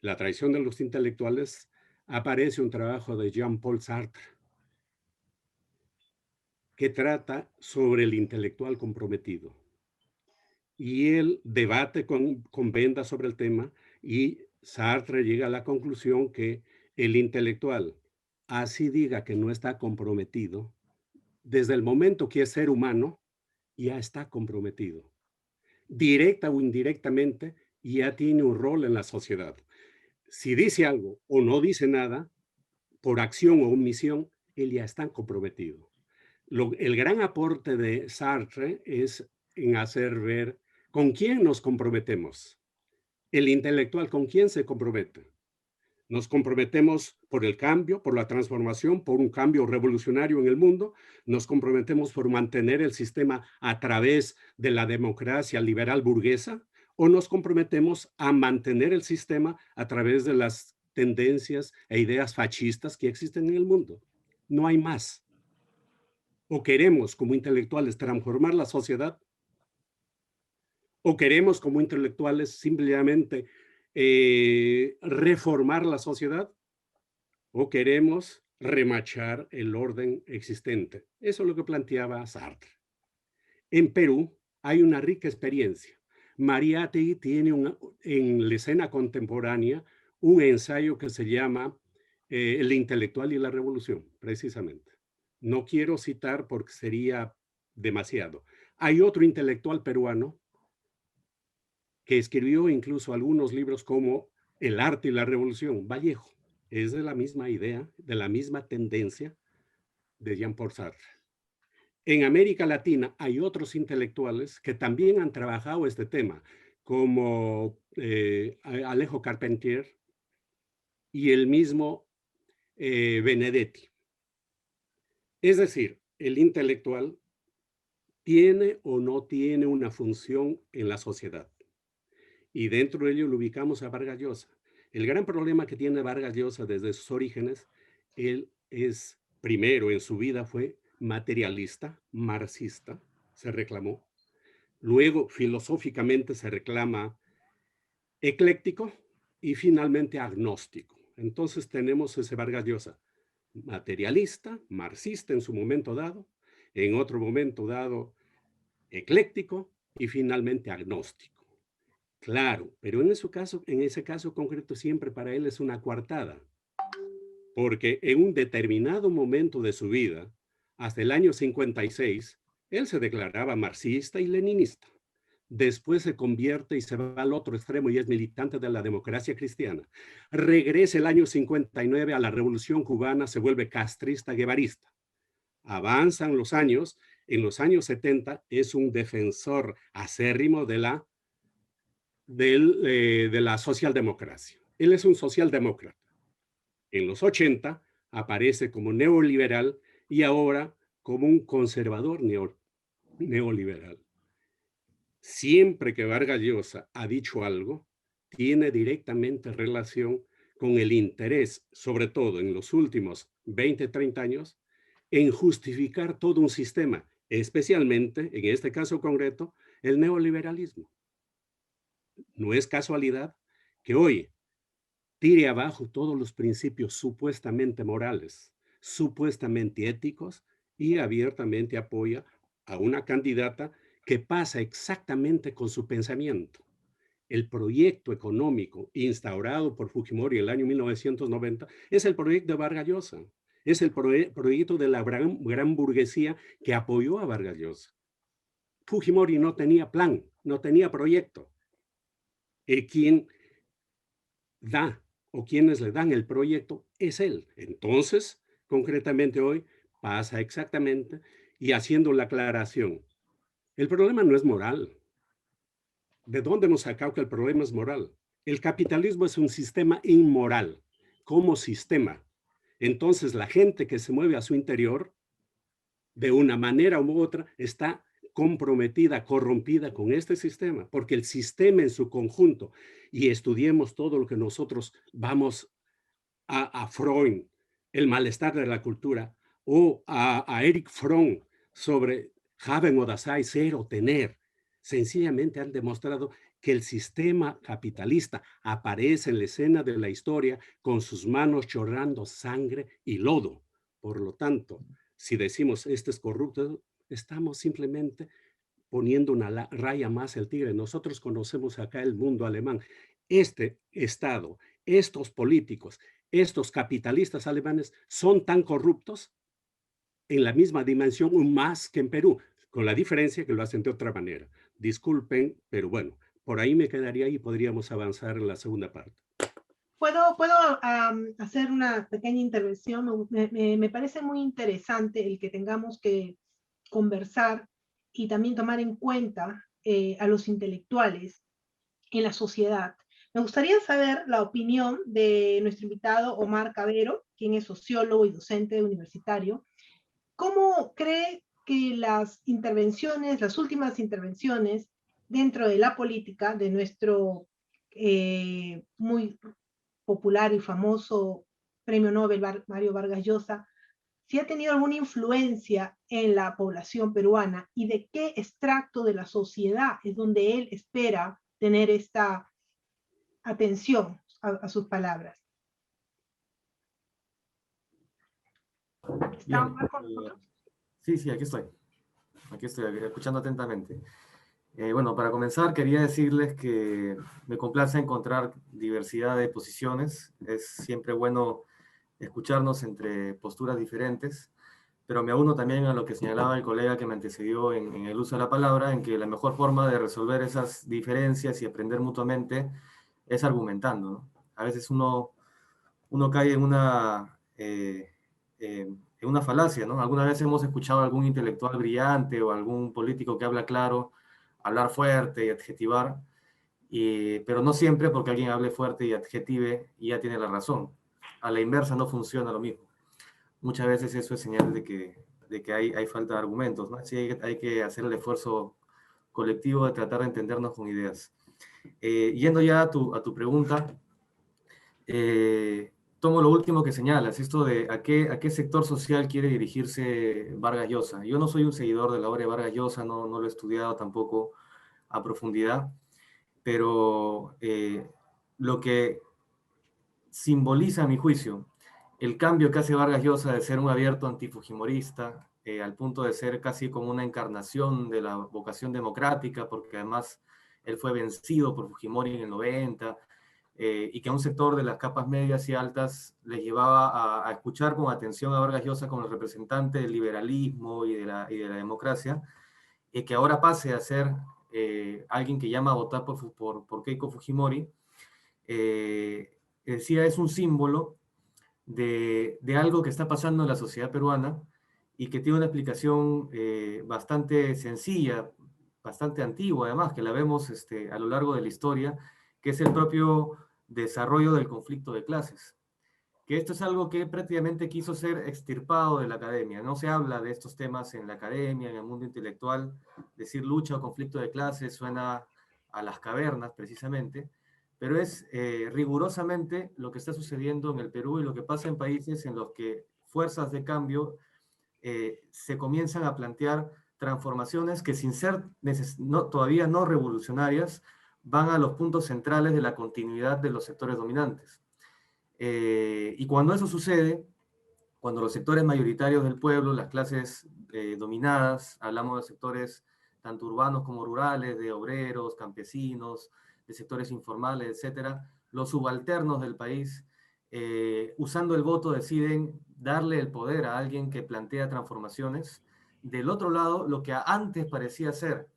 La traición de los intelectuales, aparece un trabajo de Jean-Paul Sartre que trata sobre el intelectual comprometido. Y él debate con Benda sobre el tema y Sartre llega a la conclusión que el intelectual, así diga que no está comprometido, desde el momento que es ser humano, ya está comprometido. Directa o indirectamente, ya tiene un rol en la sociedad. Si dice algo o no dice nada, por acción o omisión, él ya está comprometido. El gran aporte de Sartre es en hacer ver con quién nos comprometemos. El intelectual, ¿con quién se compromete? Nos comprometemos por el cambio, por la transformación, por un cambio revolucionario en el mundo. Nos comprometemos por mantener el sistema a través de la democracia liberal burguesa, o nos comprometemos a mantener el sistema a través de las tendencias e ideas fascistas que existen en el mundo. No hay más. O queremos como intelectuales transformar la sociedad, o queremos como intelectuales simplemente reformar la sociedad, o queremos remachar el orden existente. Eso es lo que planteaba Sartre. En Perú hay una rica experiencia. Mariátegui tiene en la escena contemporánea un ensayo que se llama El intelectual y la revolución, precisamente. No quiero citar porque sería demasiado. Hay otro intelectual peruano que escribió incluso algunos libros como El arte y la revolución, Vallejo. Es de la misma idea, de la misma tendencia de Jean-Paul Sartre. En América Latina hay otros intelectuales que también han trabajado este tema, como Alejo Carpentier y el mismo Benedetti. Es decir, el intelectual tiene o no tiene una función en la sociedad. Y dentro de ello lo ubicamos a Vargas Llosa. El gran problema que tiene Vargas Llosa desde sus orígenes, él es, primero en su vida fue materialista, marxista, se reclamó. Luego, filosóficamente, se reclama ecléctico y finalmente agnóstico. Entonces tenemos ese Vargas Llosa, materialista, marxista en su momento dado, en otro momento dado ecléctico y finalmente agnóstico. Claro, pero en ese caso concreto siempre para él es una coartada, porque en un determinado momento de su vida, hasta el año 56, él se declaraba marxista y leninista. Después se convierte y se va al otro extremo y es militante de la democracia cristiana. Regresa el año 59 a la Revolución Cubana, se vuelve castrista guevarista. Avanzan los años, en los años 70 es un defensor acérrimo de la socialdemocracia. Él es un socialdemócrata. En los 80 aparece como neoliberal y ahora como un conservador neoliberal. Siempre que Vargas Llosa ha dicho algo, tiene directamente relación con el interés, sobre todo en los últimos 20, 30 años, en justificar todo un sistema, especialmente, en este caso concreto, el neoliberalismo. No es casualidad que hoy tire abajo todos los principios supuestamente morales, supuestamente éticos, y abiertamente apoya a una candidata que pasa exactamente con su pensamiento. El proyecto económico instaurado por Fujimori en el año 1990 es el proyecto de Vargas Llosa, es el proyecto de la gran burguesía que apoyó a Vargas Llosa. Fujimori no tenía plan, no tenía proyecto. Quien da o quienes le dan el proyecto es él. Entonces, concretamente hoy, pasa exactamente y haciendo la aclaración. El problema no es moral. ¿De dónde hemos sacado que el problema es moral? El capitalismo es un sistema inmoral, como sistema. Entonces, la gente que se mueve a su interior, de una manera u otra, está comprometida, corrompida con este sistema, porque el sistema en su conjunto, y estudiemos todo lo que nosotros vamos a Freud, el malestar de la cultura, o a Erich Fromm sobre haben oder sein, ser o tener, sencillamente han demostrado que el sistema capitalista aparece en la escena de la historia con sus manos chorrando sangre y lodo. Por lo tanto, si decimos este es corrupto, estamos simplemente poniendo una raya más al tigre. Nosotros conocemos acá el mundo alemán. Este Estado, estos políticos, estos capitalistas alemanes son tan corruptos en la misma dimensión o más que en Perú, con la diferencia que lo hacen de otra manera. Disculpen, pero bueno, por ahí me quedaría y podríamos avanzar en la segunda parte. ¿Puedo hacer una pequeña intervención? Me parece muy interesante el que tengamos que conversar y también tomar en cuenta a los intelectuales en la sociedad. Me gustaría saber la opinión de nuestro invitado Omar Cavero, quien es sociólogo y docente universitario. ¿Cómo cree que las intervenciones, las últimas intervenciones dentro de la política de nuestro muy popular y famoso premio Nobel Mario Vargas Llosa, si ha tenido alguna influencia en la población peruana y de qué extracto de la sociedad es donde él espera tener esta atención a sus palabras? Bien, sí, aquí estoy escuchando atentamente. Bueno, para comenzar quería decirles que me complace encontrar diversidad de posiciones. Es siempre bueno escucharnos entre posturas diferentes, pero me uno también a lo que señalaba el colega que me antecedió en el uso de la palabra, en que la mejor forma de resolver esas diferencias y aprender mutuamente es argumentando, ¿no? A veces uno cae en una falacia, ¿no? Alguna vez hemos escuchado a algún intelectual brillante o algún político que habla claro, hablar fuerte y adjetivar, pero no siempre porque alguien hable fuerte y adjetive y ya tiene la razón. A la inversa no funciona lo mismo. Muchas veces eso es señal de que hay falta de argumentos, ¿no? Así hay que hacer el esfuerzo colectivo de tratar de entendernos con ideas. Yendo ya a tu pregunta, tomo lo último que señalas, esto de a qué sector social quiere dirigirse Vargas Llosa. Yo no soy un seguidor de la obra de Vargas Llosa, no lo he estudiado tampoco a profundidad, pero lo que simboliza, a mi juicio, el cambio que hace Vargas Llosa de ser un abierto antifujimorista, al punto de ser casi como una encarnación de la vocación democrática, porque además él fue vencido por Fujimori en el 90, y que a un sector de las capas medias y altas les llevaba a escuchar con atención a Vargas Llosa como el representante del liberalismo y de la democracia, y que ahora pase a ser alguien que llama a votar por Keiko Fujimori, decía, es un símbolo de algo que está pasando en la sociedad peruana y que tiene una explicación bastante sencilla, bastante antigua además, que la vemos a lo largo de la historia, que es el propio desarrollo del conflicto de clases. Que esto es algo que prácticamente quiso ser extirpado de la academia. No se habla de estos temas en la academia, en el mundo intelectual. Decir lucha o conflicto de clases suena a las cavernas, precisamente, pero es rigurosamente lo que está sucediendo en el Perú y lo que pasa en países en los que fuerzas de cambio se comienzan a plantear transformaciones que, sin ser todavía no revolucionarias, van a los puntos centrales de la continuidad de los sectores dominantes. Y cuando eso sucede, cuando los sectores mayoritarios del pueblo, las clases dominadas, hablamos de sectores tanto urbanos como rurales, de obreros, campesinos, de sectores informales, etcétera, los subalternos del país, usando el voto, deciden darle el poder a alguien que plantea transformaciones. Del otro lado, lo que antes parecía ser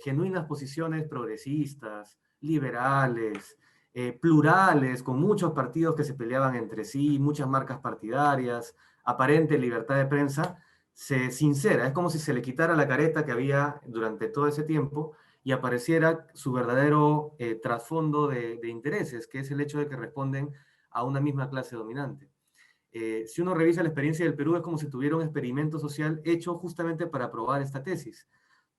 genuinas posiciones progresistas, liberales, plurales, con muchos partidos que se peleaban entre sí, muchas marcas partidarias, aparente libertad de prensa, se sincera. Es como si se le quitara la careta que había durante todo ese tiempo y apareciera su verdadero trasfondo de intereses, que es el hecho de que responden a una misma clase dominante. Si uno revisa la experiencia del Perú, es como si tuviera un experimento social hecho justamente para probar esta tesis.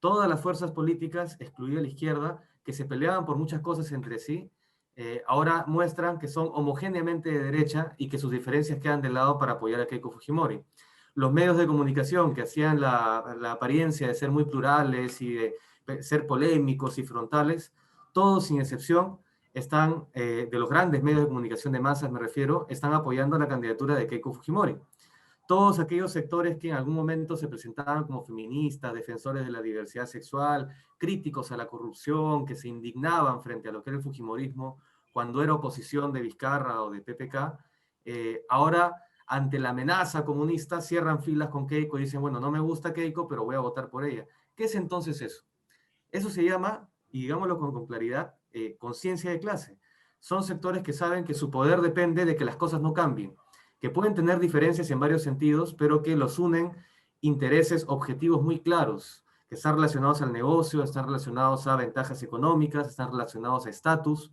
Todas las fuerzas políticas, excluida la izquierda, que se peleaban por muchas cosas entre sí, ahora muestran que son homogéneamente de derecha y que sus diferencias quedan de lado para apoyar a Keiko Fujimori. Los medios de comunicación que hacían la apariencia de ser muy plurales y de ser polémicos y frontales, todos sin excepción están, de los grandes medios de comunicación de masas me refiero, están apoyando la candidatura de Keiko Fujimori. Todos aquellos sectores que en algún momento se presentaban como feministas, defensores de la diversidad sexual, críticos a la corrupción, que se indignaban frente a lo que era el fujimorismo cuando era oposición de Vizcarra o de PPK, ahora ante la amenaza comunista cierran filas con Keiko y dicen, bueno, no me gusta Keiko, pero voy a votar por ella. ¿Qué es entonces eso? Eso se llama, y digámoslo con claridad, conciencia de clase. Son sectores que saben que su poder depende de que las cosas no cambien, que pueden tener diferencias en varios sentidos, pero que los unen intereses, objetivos muy claros, que están relacionados al negocio, están relacionados a ventajas económicas, están relacionados a estatus.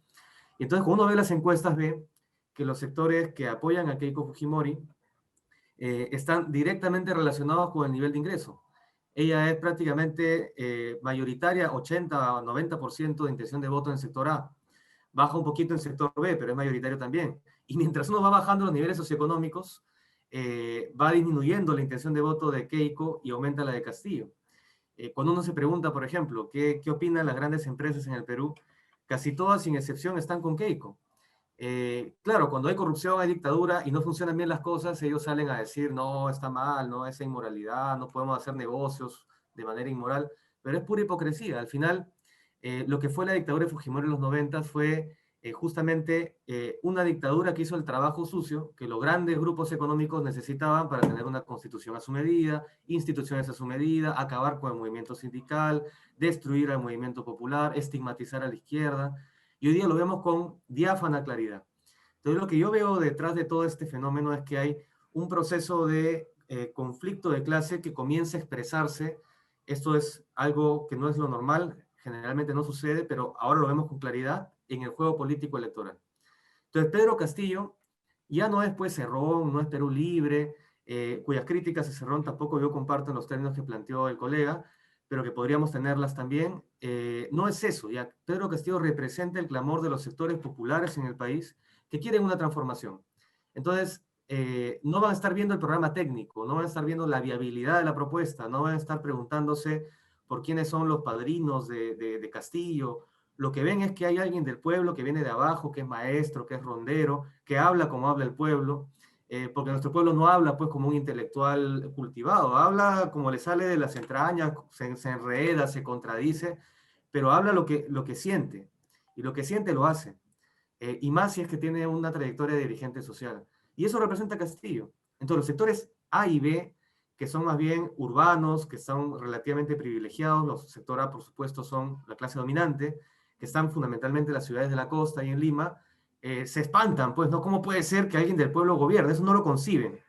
Y entonces, cuando uno ve las encuestas, ve que los sectores que apoyan a Keiko Fujimori están directamente relacionados con el nivel de ingreso. Ella es prácticamente mayoritaria, 80 o 90% de intención de voto en el sector A. Baja un poquito en el sector B, pero es mayoritario también. Y mientras uno va bajando los niveles socioeconómicos, va disminuyendo la intención de voto de Keiko y aumenta la de Castillo. Cuando uno se pregunta, por ejemplo, ¿qué opinan las grandes empresas en el Perú? Casi todas, sin excepción, están con Keiko. Claro, cuando hay corrupción, hay dictadura y no funcionan bien las cosas, ellos salen a decir, no, está mal, no, esa inmoralidad, no podemos hacer negocios de manera inmoral, pero es pura hipocresía. Al final, lo que fue la dictadura de Fujimori en los 90 fue justamente una dictadura que hizo el trabajo sucio que los grandes grupos económicos necesitaban para tener una constitución a su medida, instituciones a su medida, acabar con el movimiento sindical, destruir al movimiento popular, estigmatizar a la izquierda. Y hoy día lo vemos con diáfana claridad. Entonces, lo que yo veo detrás de todo este fenómeno es que hay un proceso de conflicto de clase que comienza a expresarse. Esto es algo que no es lo normal, generalmente no sucede, pero ahora lo vemos con claridad en el juego político electoral. Entonces, Pedro Castillo ya no es pues Cerrón, no es Perú Libre, cuyas críticas a Cerrón tampoco yo comparto en los términos que planteó el colega, pero que podríamos tenerlas también. No es eso, ya Pedro Castillo representa el clamor de los sectores populares en el país que quieren una transformación. Entonces, no van a estar viendo el programa técnico, no van a estar viendo la viabilidad de la propuesta, no van a estar preguntándose por quiénes son los padrinos de Castillo. Lo que ven es que hay alguien del pueblo que viene de abajo, que es maestro, que es rondero, que habla como habla el pueblo, porque nuestro pueblo no habla pues como un intelectual cultivado, habla como le sale de las entrañas, se enreda, se contradice, pero habla lo que siente, y lo que siente lo hace, y más si es que tiene una trayectoria de dirigente social. Y eso representa Castillo. Entonces, los sectores A y B, que son más bien urbanos, que son relativamente privilegiados, los sectores A, por supuesto, son la clase dominante, que están fundamentalmente en las ciudades de la costa y en Lima, se espantan, pues, ¿no? ¿Cómo puede ser que alguien del pueblo gobierne? Eso no lo conciben.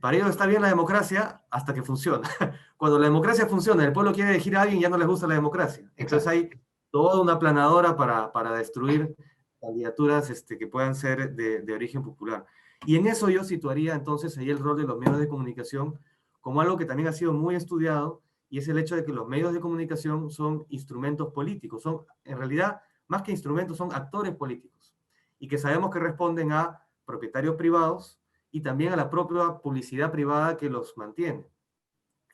Para ellos está bien la democracia hasta que funciona. Cuando la democracia funciona, el pueblo quiere elegir a alguien, ya no les gusta la democracia. Entonces hay toda una planadora para destruir candidaturas que puedan ser de origen popular. Y en eso yo situaría entonces ahí el rol de los medios de comunicación como algo que también ha sido muy estudiado, y es el hecho de que los medios de comunicación son instrumentos políticos, son en realidad más que instrumentos, son actores políticos, y que sabemos que responden a propietarios privados y también a la propia publicidad privada que los mantiene.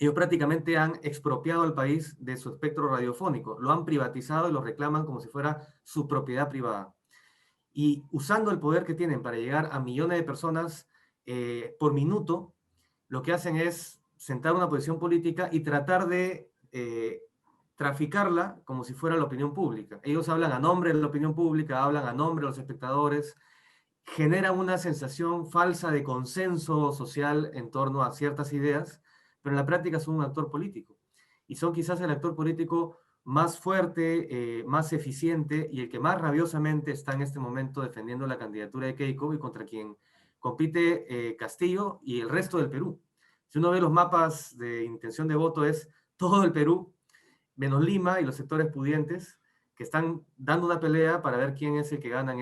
Ellos prácticamente han expropiado al país de su espectro radiofónico, lo han privatizado y lo reclaman como si fuera su propiedad privada. Y usando el poder que tienen para llegar a millones de personas por minuto, lo que hacen es sentar una posición política y tratar de traficarla como si fuera la opinión pública. Ellos hablan a nombre de la opinión pública, hablan a nombre de los espectadores, generan una sensación falsa de consenso social en torno a ciertas ideas, pero en la práctica son un actor político. Y son quizás el actor político más fuerte, más eficiente, y el que más rabiosamente está en este momento defendiendo la candidatura de Keiko, y contra quien compite Castillo y el resto del Perú. Si uno ve los mapas de intención de voto, es todo el Perú, menos Lima y los sectores pudientes, que están dando una pelea para ver quién es el que gana en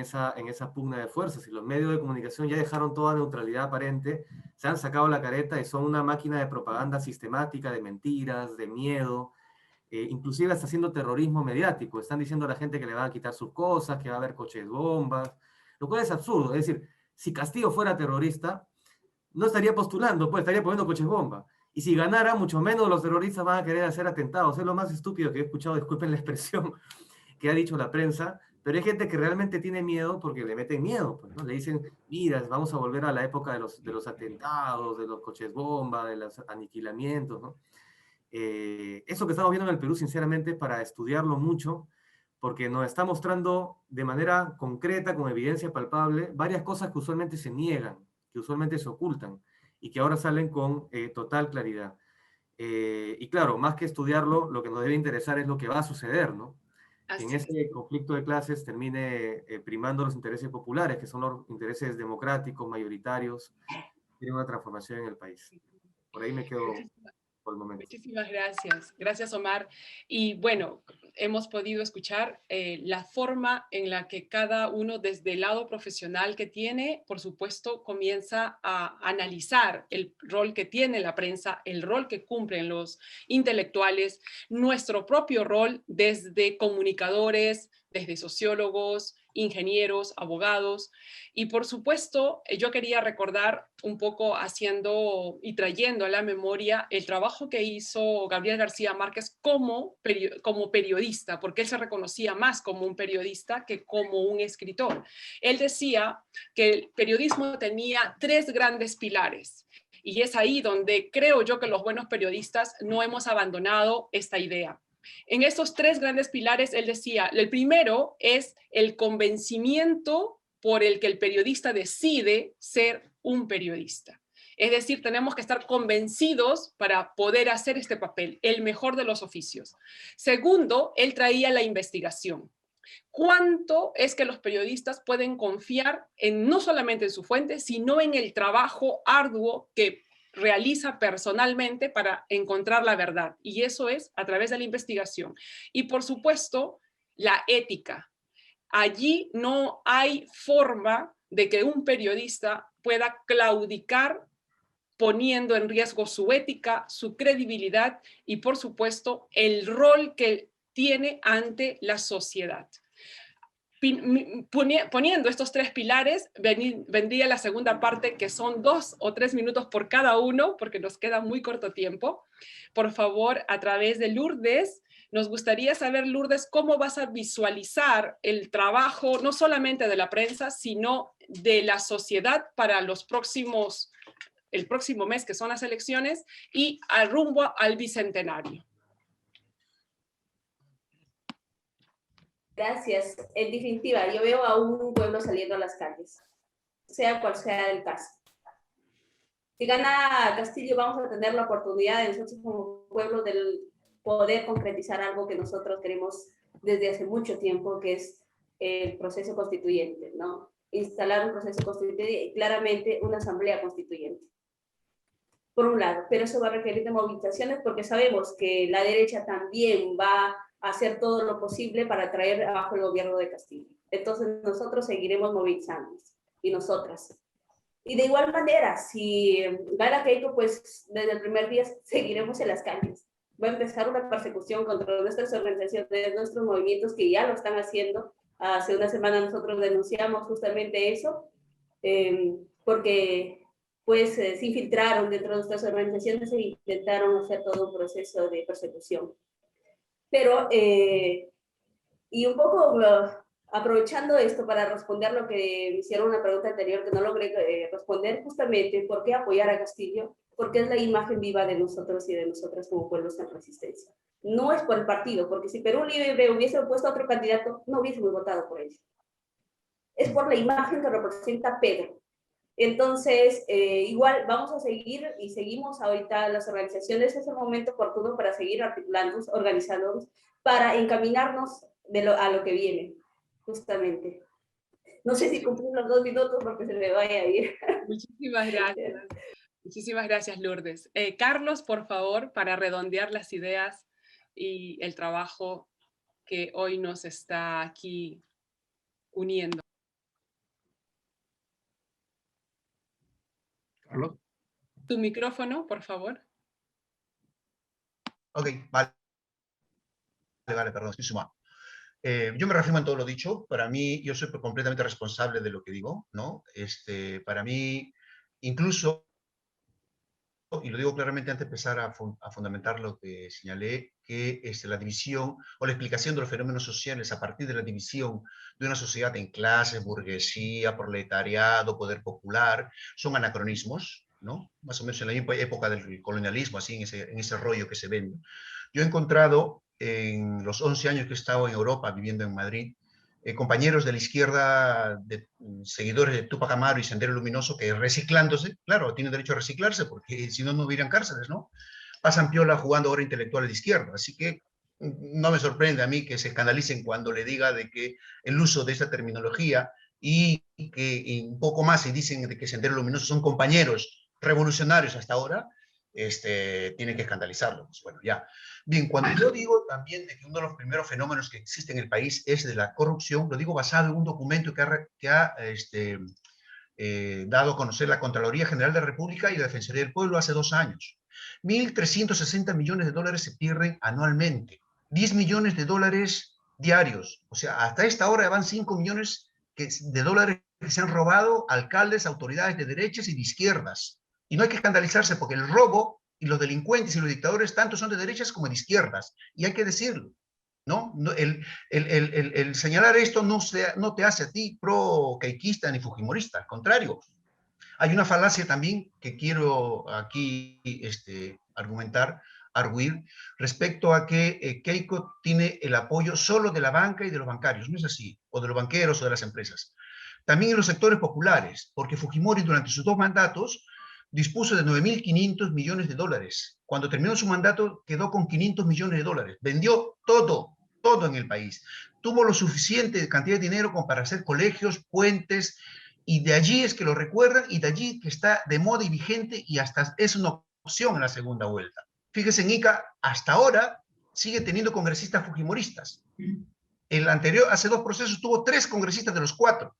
esa pugna de fuerzas. Y los medios de comunicación ya dejaron toda neutralidad aparente, se han sacado la careta y son una máquina de propaganda sistemática, de mentiras, de miedo, inclusive está haciendo terrorismo mediático. Están diciendo a la gente que le van a quitar sus cosas, que va a haber coches bombas, lo cual es absurdo. Es decir, si Castillo fuera terrorista, no estaría postulando, pues estaría poniendo coches bomba. Y si ganara, mucho menos los terroristas van a querer hacer atentados. Es lo más estúpido que he escuchado, disculpen la expresión, que ha dicho la prensa, pero hay gente que realmente tiene miedo porque le meten miedo, pues, ¿no? Le dicen, mira, vamos a volver a la época de los atentados, de los coches bomba, de los aniquilamientos, ¿no? Eso que estamos viendo en el Perú, sinceramente, para estudiarlo mucho, porque nos está mostrando de manera concreta, con evidencia palpable, varias cosas que usualmente se niegan, que usualmente se ocultan, y que ahora salen con total claridad. Y claro, más que estudiarlo, lo que nos debe interesar es lo que va a suceder, ¿no? Que en ese conflicto de clases termine primando los intereses populares, que son los intereses democráticos, mayoritarios, tiene una transformación en el país. Por ahí me quedo por el momento. Muchísimas gracias. Gracias, Omar. Y bueno, hemos podido escuchar la forma en la que cada uno, desde el lado profesional que tiene, por supuesto, comienza a analizar el rol que tiene la prensa, el rol que cumplen los intelectuales, nuestro propio rol desde comunicadores, desde sociólogos, ingenieros, abogados. Y por supuesto, yo quería recordar un poco haciendo y trayendo a la memoria el trabajo que hizo Gabriel García Márquez como periodista, porque él se reconocía más como un periodista que como un escritor. Él decía que el periodismo tenía 3 grandes pilares. Y es ahí donde creo yo que los buenos periodistas no hemos abandonado esta idea. En estos 3 grandes pilares, él decía, el primero es el convencimiento por el que el periodista decide ser un periodista. Es decir, tenemos que estar convencidos para poder hacer este papel, el mejor de los oficios. Segundo, él traía la investigación. ¿Cuánto es que los periodistas pueden confiar no solamente en su fuente, sino en el trabajo arduo que realiza personalmente para encontrar la verdad? Y eso es a través de la investigación. Y por supuesto, la ética. Allí no hay forma de que un periodista pueda claudicar poniendo en riesgo su ética, su credibilidad y, por supuesto, el rol que tiene ante la sociedad. Poniendo estos 3 pilares, vendría la segunda parte, que son 2 o 3 minutos por cada uno, porque nos queda muy corto tiempo. Por favor, a través de Lourdes, Nos gustaría saber, Lourdes, cómo vas a visualizar el trabajo, no solamente de la prensa, sino de la sociedad para el próximo mes, que son las elecciones, y al rumbo al bicentenario. Gracias. En definitiva, yo veo a un pueblo saliendo a las calles, sea cual sea el caso. Si gana Castillo, vamos a tener la oportunidad de nosotros como pueblo de poder concretizar algo que nosotros queremos desde hace mucho tiempo, que es el proceso constituyente, ¿no? Instalar un proceso constituyente y claramente una asamblea constituyente. Por un lado, pero eso va a requerir de movilizaciones porque sabemos que la derecha también va a hacer todo lo posible para traer abajo el gobierno de Castillo. Entonces nosotros seguiremos movilizándonos, y nosotras. Y de igual manera, si gana Keiko, pues desde el primer día seguiremos en las calles. Va a empezar una persecución contra nuestras organizaciones, nuestros movimientos que ya lo están haciendo. Hace una semana nosotros denunciamos justamente eso, porque pues se infiltraron dentro de nuestras organizaciones e intentaron hacer todo un proceso de persecución. Pero, y un poco aprovechando esto para responder lo que me hicieron una pregunta anterior que no logré responder, justamente, ¿por qué apoyar a Castillo? Porque es la imagen viva de nosotros y de nosotras como pueblos en resistencia. No es por el partido, porque si Perú Libre hubiese puesto a otro candidato, no hubiésemos votado por él. Es por la imagen que representa Pedro. Entonces, igual vamos a seguir y seguimos ahorita las organizaciones, es el momento oportuno para seguir articulándonos, organizándonos, para encaminarnos a lo que viene, justamente. No sé si cumplí los 2 minutos porque se me vaya a ir. Muchísimas gracias. Muchísimas gracias, Lourdes. Carlos, por favor, para redondear las ideas y el trabajo que hoy nos está aquí uniendo. Carlos. Tu micrófono, por favor. Ok, vale, perdón, estoy sumado. Yo me reafirmo en todo lo dicho. Para mí, yo soy completamente responsable de lo que digo, ¿no? Para mí, incluso, y lo digo claramente antes de empezar a fundamentar lo que señalé, que la división o la explicación de los fenómenos sociales a partir de la división de una sociedad en clases, burguesía, proletariado, poder popular, son anacronismos, ¿no? Más o menos en la misma época del colonialismo, así en ese rollo que se vende. Yo he encontrado en los 11 años que he estado en Europa, viviendo en Madrid, compañeros de la izquierda, seguidores de Túpac Amaru y Sendero Luminoso, que reciclándose, claro, tienen derecho a reciclarse, porque si no, no hubieran cárceles, ¿no? Pasan piola jugando ahora intelectuales de izquierda, así que no me sorprende a mí que se escandalicen cuando le diga de que el uso de esta terminología y que un poco más y dicen de que Sendero Luminoso son compañeros revolucionarios hasta ahora, tiene que escandalizarlo. Pues bueno, ya. Bien, cuando yo digo también de que uno de los primeros fenómenos que existe en el país es de la corrupción, lo digo basado en un documento que ha dado a conocer la Contraloría General de la República y la Defensoría del Pueblo hace 2 años. 1.360 millones de dólares se pierden anualmente, 10 millones de dólares diarios. O sea, hasta esta hora van 5 millones de dólares que se han robado alcaldes, autoridades de derechas y de izquierdas. Y no hay que escandalizarse porque el robo y los delincuentes y los dictadores tanto son de derechas como de izquierdas. Y hay que decirlo, ¿no? El señalar esto no te hace a ti pro-queiquista ni fujimorista, al contrario. Hay una falacia también que quiero aquí arguir respecto a que Keiko tiene el apoyo solo de la banca y de los bancarios. No es así, o de los banqueros o de las empresas. También en los sectores populares, porque Fujimori durante sus 2 mandatos dispuso de 9.500 millones de dólares. Cuando terminó su mandato quedó con 500 millones de dólares. Vendió todo en el país. Tuvo lo suficiente cantidad de dinero como para hacer colegios, puentes, y de allí es que lo recuerdan y de allí que está de moda y vigente y hasta es una opción en la segunda vuelta. Fíjese, en Ica, hasta ahora sigue teniendo congresistas fujimoristas. El anterior, hace 2 procesos, tuvo 3 congresistas de los 4.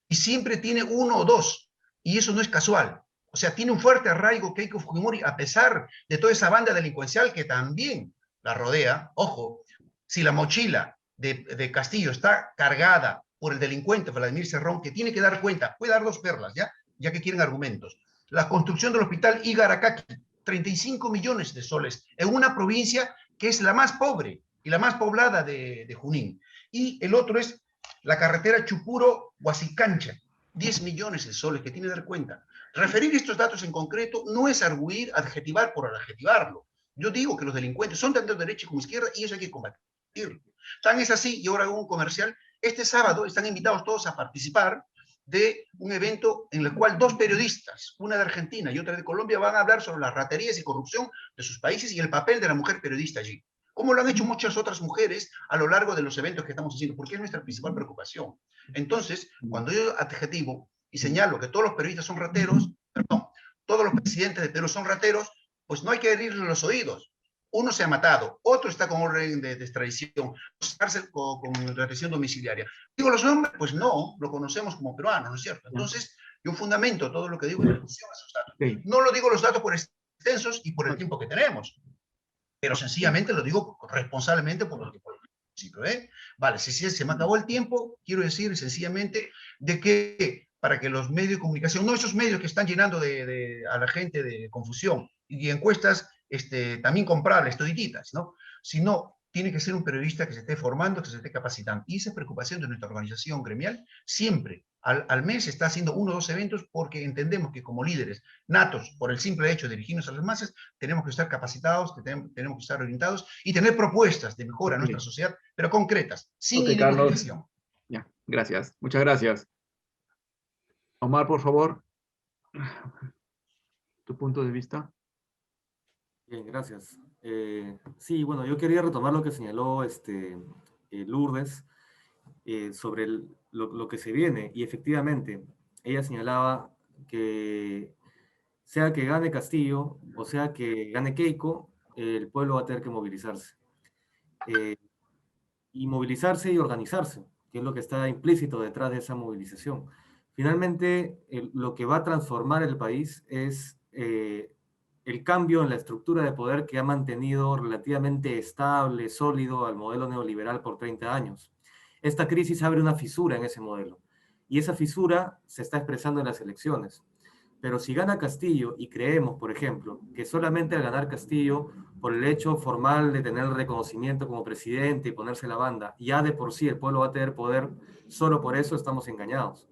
Y siempre tiene 1 o 2. Y eso no es casual. O sea, tiene un fuerte arraigo Keiko Fujimori, a pesar de toda esa banda delincuencial que también la rodea. Ojo, si la mochila de Castillo está cargada por el delincuente Vladimir Cerrón, que tiene que dar cuenta, voy a dar 2 perlas, ya que quieren argumentos. La construcción del hospital Igaracaki, 35 millones de soles, en una provincia que es la más pobre y la más poblada de Junín. Y el otro es la carretera Chupuro-Huasicancha, 10 millones de soles, que tiene que dar cuenta. Referir estos datos en concreto no es arguir, adjetivar por adjetivarlo. Yo digo que los delincuentes son tanto de derecha como izquierda y eso hay que combatirlo. Tan es así, y ahora hago un comercial, este sábado están invitados todos a participar de un evento en el cual 2 periodistas, una de Argentina y otra de Colombia, van a hablar sobre las raterías y corrupción de sus países y el papel de la mujer periodista allí. Como lo han hecho muchas otras mujeres a lo largo de los eventos que estamos haciendo, porque es nuestra principal preocupación. Entonces, cuando yo adjetivo y señalo que todos los periodistas son rateros, perdón, todos los presidentes de Perú son rateros, pues no hay que herirle los oídos. Uno se ha matado, otro está con orden de extradición, cárcel con retención domiciliaria. ¿Digo los nombres? Pues no, lo conocemos como peruanos, ¿no es cierto? Entonces, yo fundamento todo lo que digo en relación a esos datos. No lo digo los datos por extensos y por el tiempo que tenemos, pero sencillamente lo digo responsablemente por lo que por el principio, ¿eh? Vale, si se me acabó el tiempo, quiero decir sencillamente de que para que los medios de comunicación, no esos medios que están llenando a la gente de confusión y encuestas también comprables, todititas, ¿no? Sino tiene que ser un periodista que se esté formando, que se esté capacitando. Y esa es preocupación de nuestra organización gremial. Siempre, al mes, está haciendo 1 o 2 eventos porque entendemos que como líderes natos, por el simple hecho de dirigirnos a las masas, tenemos que estar capacitados, que tenemos que estar orientados y tener propuestas de mejora a nuestra sociedad, pero concretas, sin ideologización. Ya, gracias. Muchas gracias. Omar, por favor, tu punto de vista. Bien, gracias. Sí, bueno, yo quería retomar lo que señaló Lourdes sobre lo que se viene. Y efectivamente, ella señalaba que sea que gane Castillo o sea que gane Keiko, el pueblo va a tener que movilizarse. Y movilizarse y organizarse, que es lo que está implícito detrás de esa movilización. Finalmente, lo que va a transformar el país es el cambio en la estructura de poder que ha mantenido relativamente estable, sólido al modelo neoliberal por 30 años. Esta crisis abre una fisura en ese modelo, y esa fisura se está expresando en las elecciones. Pero si gana Castillo, y creemos, por ejemplo, que solamente al ganar Castillo, por el hecho formal de tener el reconocimiento como presidente y ponerse la banda, ya de por sí el pueblo va a tener poder, solo por eso estamos engañados.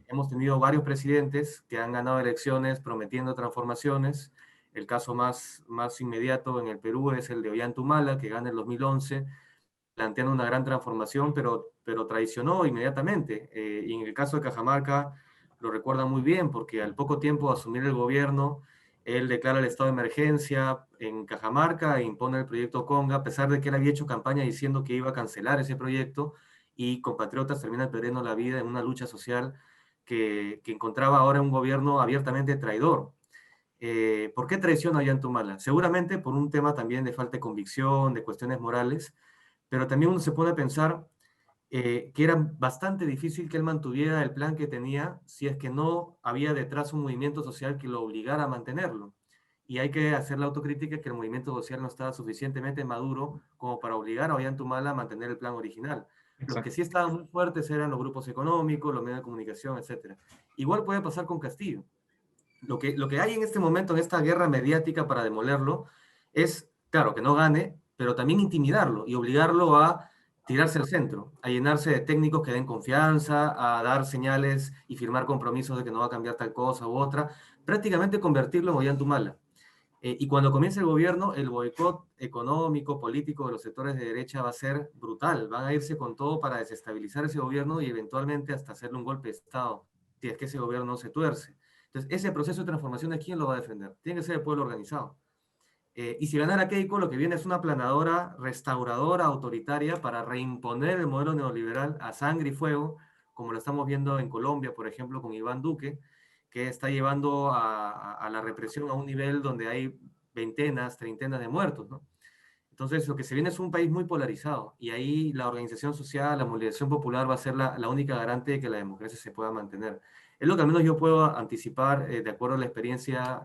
Hemos tenido varios presidentes que han ganado elecciones prometiendo transformaciones. El caso más inmediato en el Perú es el de Ollanta, que gana en 2011, planteando una gran transformación, pero traicionó inmediatamente. Y en el caso de Cajamarca, lo recuerdan muy bien, porque al poco tiempo de asumir el gobierno, él declara el estado de emergencia en Cajamarca e impone el proyecto Conga, a pesar de que él había hecho campaña diciendo que iba a cancelar ese proyecto, y compatriotas terminan perdiendo la vida en una lucha social que encontraba ahora un gobierno abiertamente traidor. ¿Por qué traiciona a Ollanta? Seguramente por un tema también de falta de convicción, de cuestiones morales, pero también uno se pone a pensar que era bastante difícil que él mantuviera el plan que tenía si es que no había detrás un movimiento social que lo obligara a mantenerlo. Y hay que hacer la autocrítica que el movimiento social no estaba suficientemente maduro como para obligar a Ollanta a mantener el plan original. Exacto. Los que sí estaban muy fuertes eran los grupos económicos, los medios de comunicación, etc. Igual puede pasar con Castillo. Lo que hay en este momento, en esta guerra mediática para demolerlo, es, claro, que no gane, pero también intimidarlo y obligarlo a tirarse al centro, a llenarse de técnicos que den confianza, a dar señales y firmar compromisos de que no va a cambiar tal cosa u otra, prácticamente convertirlo en Ollanta. Y cuando comience el gobierno, el boicot económico, político de los sectores de derecha va a ser brutal. Van a irse con todo para desestabilizar ese gobierno y eventualmente hasta hacerle un golpe de Estado, si es que ese gobierno no se tuerce. Entonces, ese proceso de transformación, ¿de quién lo va a defender? Tiene que ser el pueblo organizado. Y si ganara Keiko, lo que viene es una planadora, restauradora, autoritaria, para reimponer el modelo neoliberal a sangre y fuego, como lo estamos viendo en Colombia, por ejemplo, con Iván Duque, que está llevando a la represión a un nivel donde hay veintenas, treintenas de muertos, ¿no? Entonces, lo que se viene es un país muy polarizado, y ahí la organización social, la movilización popular va a ser la única garante de que la democracia se pueda mantener. Es lo que al menos yo puedo anticipar de acuerdo a la experiencia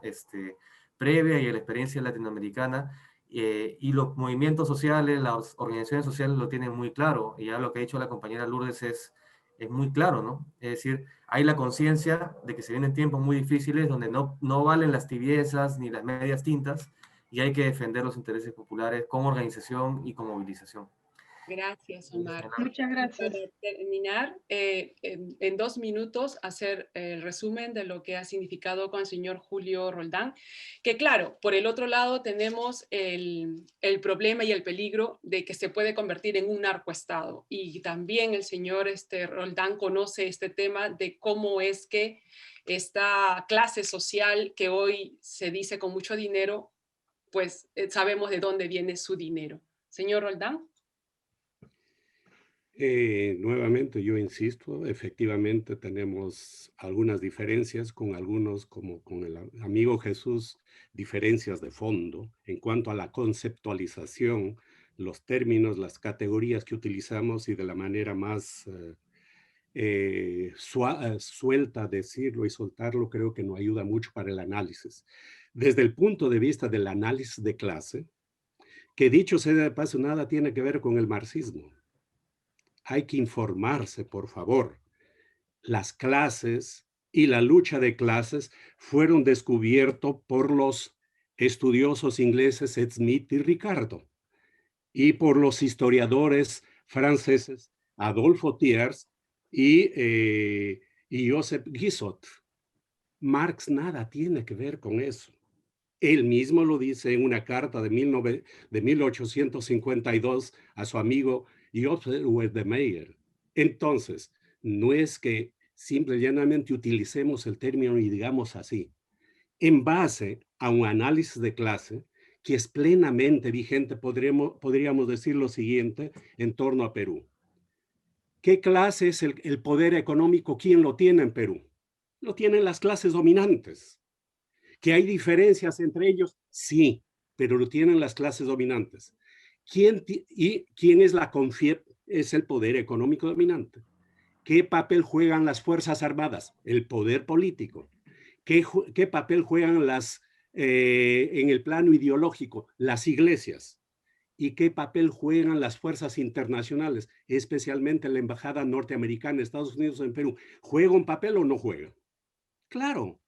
previa y a la experiencia latinoamericana, y los movimientos sociales, las organizaciones sociales lo tienen muy claro, y ya lo que ha dicho la compañera Lourdes es muy claro, ¿no? Es decir, hay la conciencia de que se vienen tiempos muy difíciles donde no valen las tibiezas ni las medias tintas, y hay que defender los intereses populares con organización y con movilización. Gracias, Omar. Muchas gracias. Para terminar, en 2 minutos, hacer el resumen de lo que ha significado con el señor Julio Roldán, que claro, por el otro lado tenemos el problema y el peligro de que se puede convertir en un narcoestado. Y también el señor Roldán conoce este tema de cómo es que esta clase social que hoy se dice con mucho dinero, pues sabemos de dónde viene su dinero. Señor Roldán. Nuevamente, yo insisto, efectivamente tenemos algunas diferencias con algunos, como con el amigo Jesús, diferencias de fondo en cuanto a la conceptualización, los términos, las categorías que utilizamos y de la manera más suelta decirlo y soltarlo, creo que no ayuda mucho para el análisis. Desde el punto de vista del análisis de clase, que dicho sea de paso, nada tiene que ver con el marxismo. Hay que informarse, por favor. Las clases y la lucha de clases fueron descubiertos por los estudiosos ingleses Smith y Ricardo y por los historiadores franceses Adolphe Thiers y Joseph Guizot. Marx nada tiene que ver con eso. Él mismo lo dice en una carta de 1852 a su amigo Joseph de Meyer. Entonces, no es que simple y llanamente utilicemos el término y digamos así. En base a un análisis de clase que es plenamente vigente, podríamos decir lo siguiente en torno a Perú. ¿Qué clase es el poder económico? ¿Quién lo tiene en Perú? Lo tienen las clases dominantes. ¿Que hay diferencias entre ellos? Sí, pero lo tienen las clases dominantes. ¿Quién es la CONFIEP? Es el poder económico dominante. ¿Qué papel juegan las Fuerzas Armadas? El poder político. ¿Qué papel juegan en el plano ideológico? Las iglesias. ¿Y qué papel juegan las fuerzas internacionales? Especialmente la Embajada Norteamericana de Estados Unidos en Perú. ¿Juega un papel o no juega? Claro.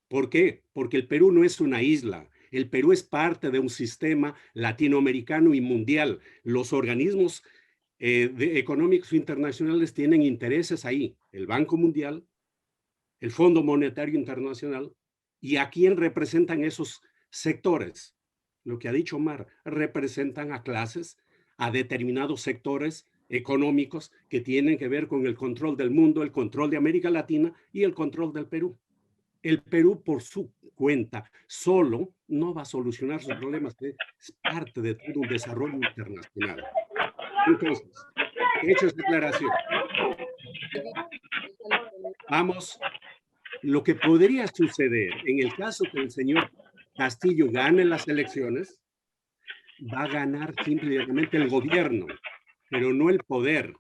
¿Por qué? Porque el Perú no es una isla. El Perú es parte de un sistema latinoamericano y mundial. Los organismos económicos internacionales tienen intereses ahí. El Banco Mundial, el Fondo Monetario Internacional. ¿Y a quién representan esos sectores? Lo que ha dicho Omar, representan a clases, a determinados sectores económicos que tienen que ver con el control del mundo, el control de América Latina y el control del Perú. El Perú, por su cuenta, solo no va a solucionar sus problemas, que es parte de todo un desarrollo internacional. Entonces, hecho esta declaración, vamos, lo que podría suceder en el caso que el señor Castillo gane las elecciones, va a ganar simplemente el gobierno, pero no el poder.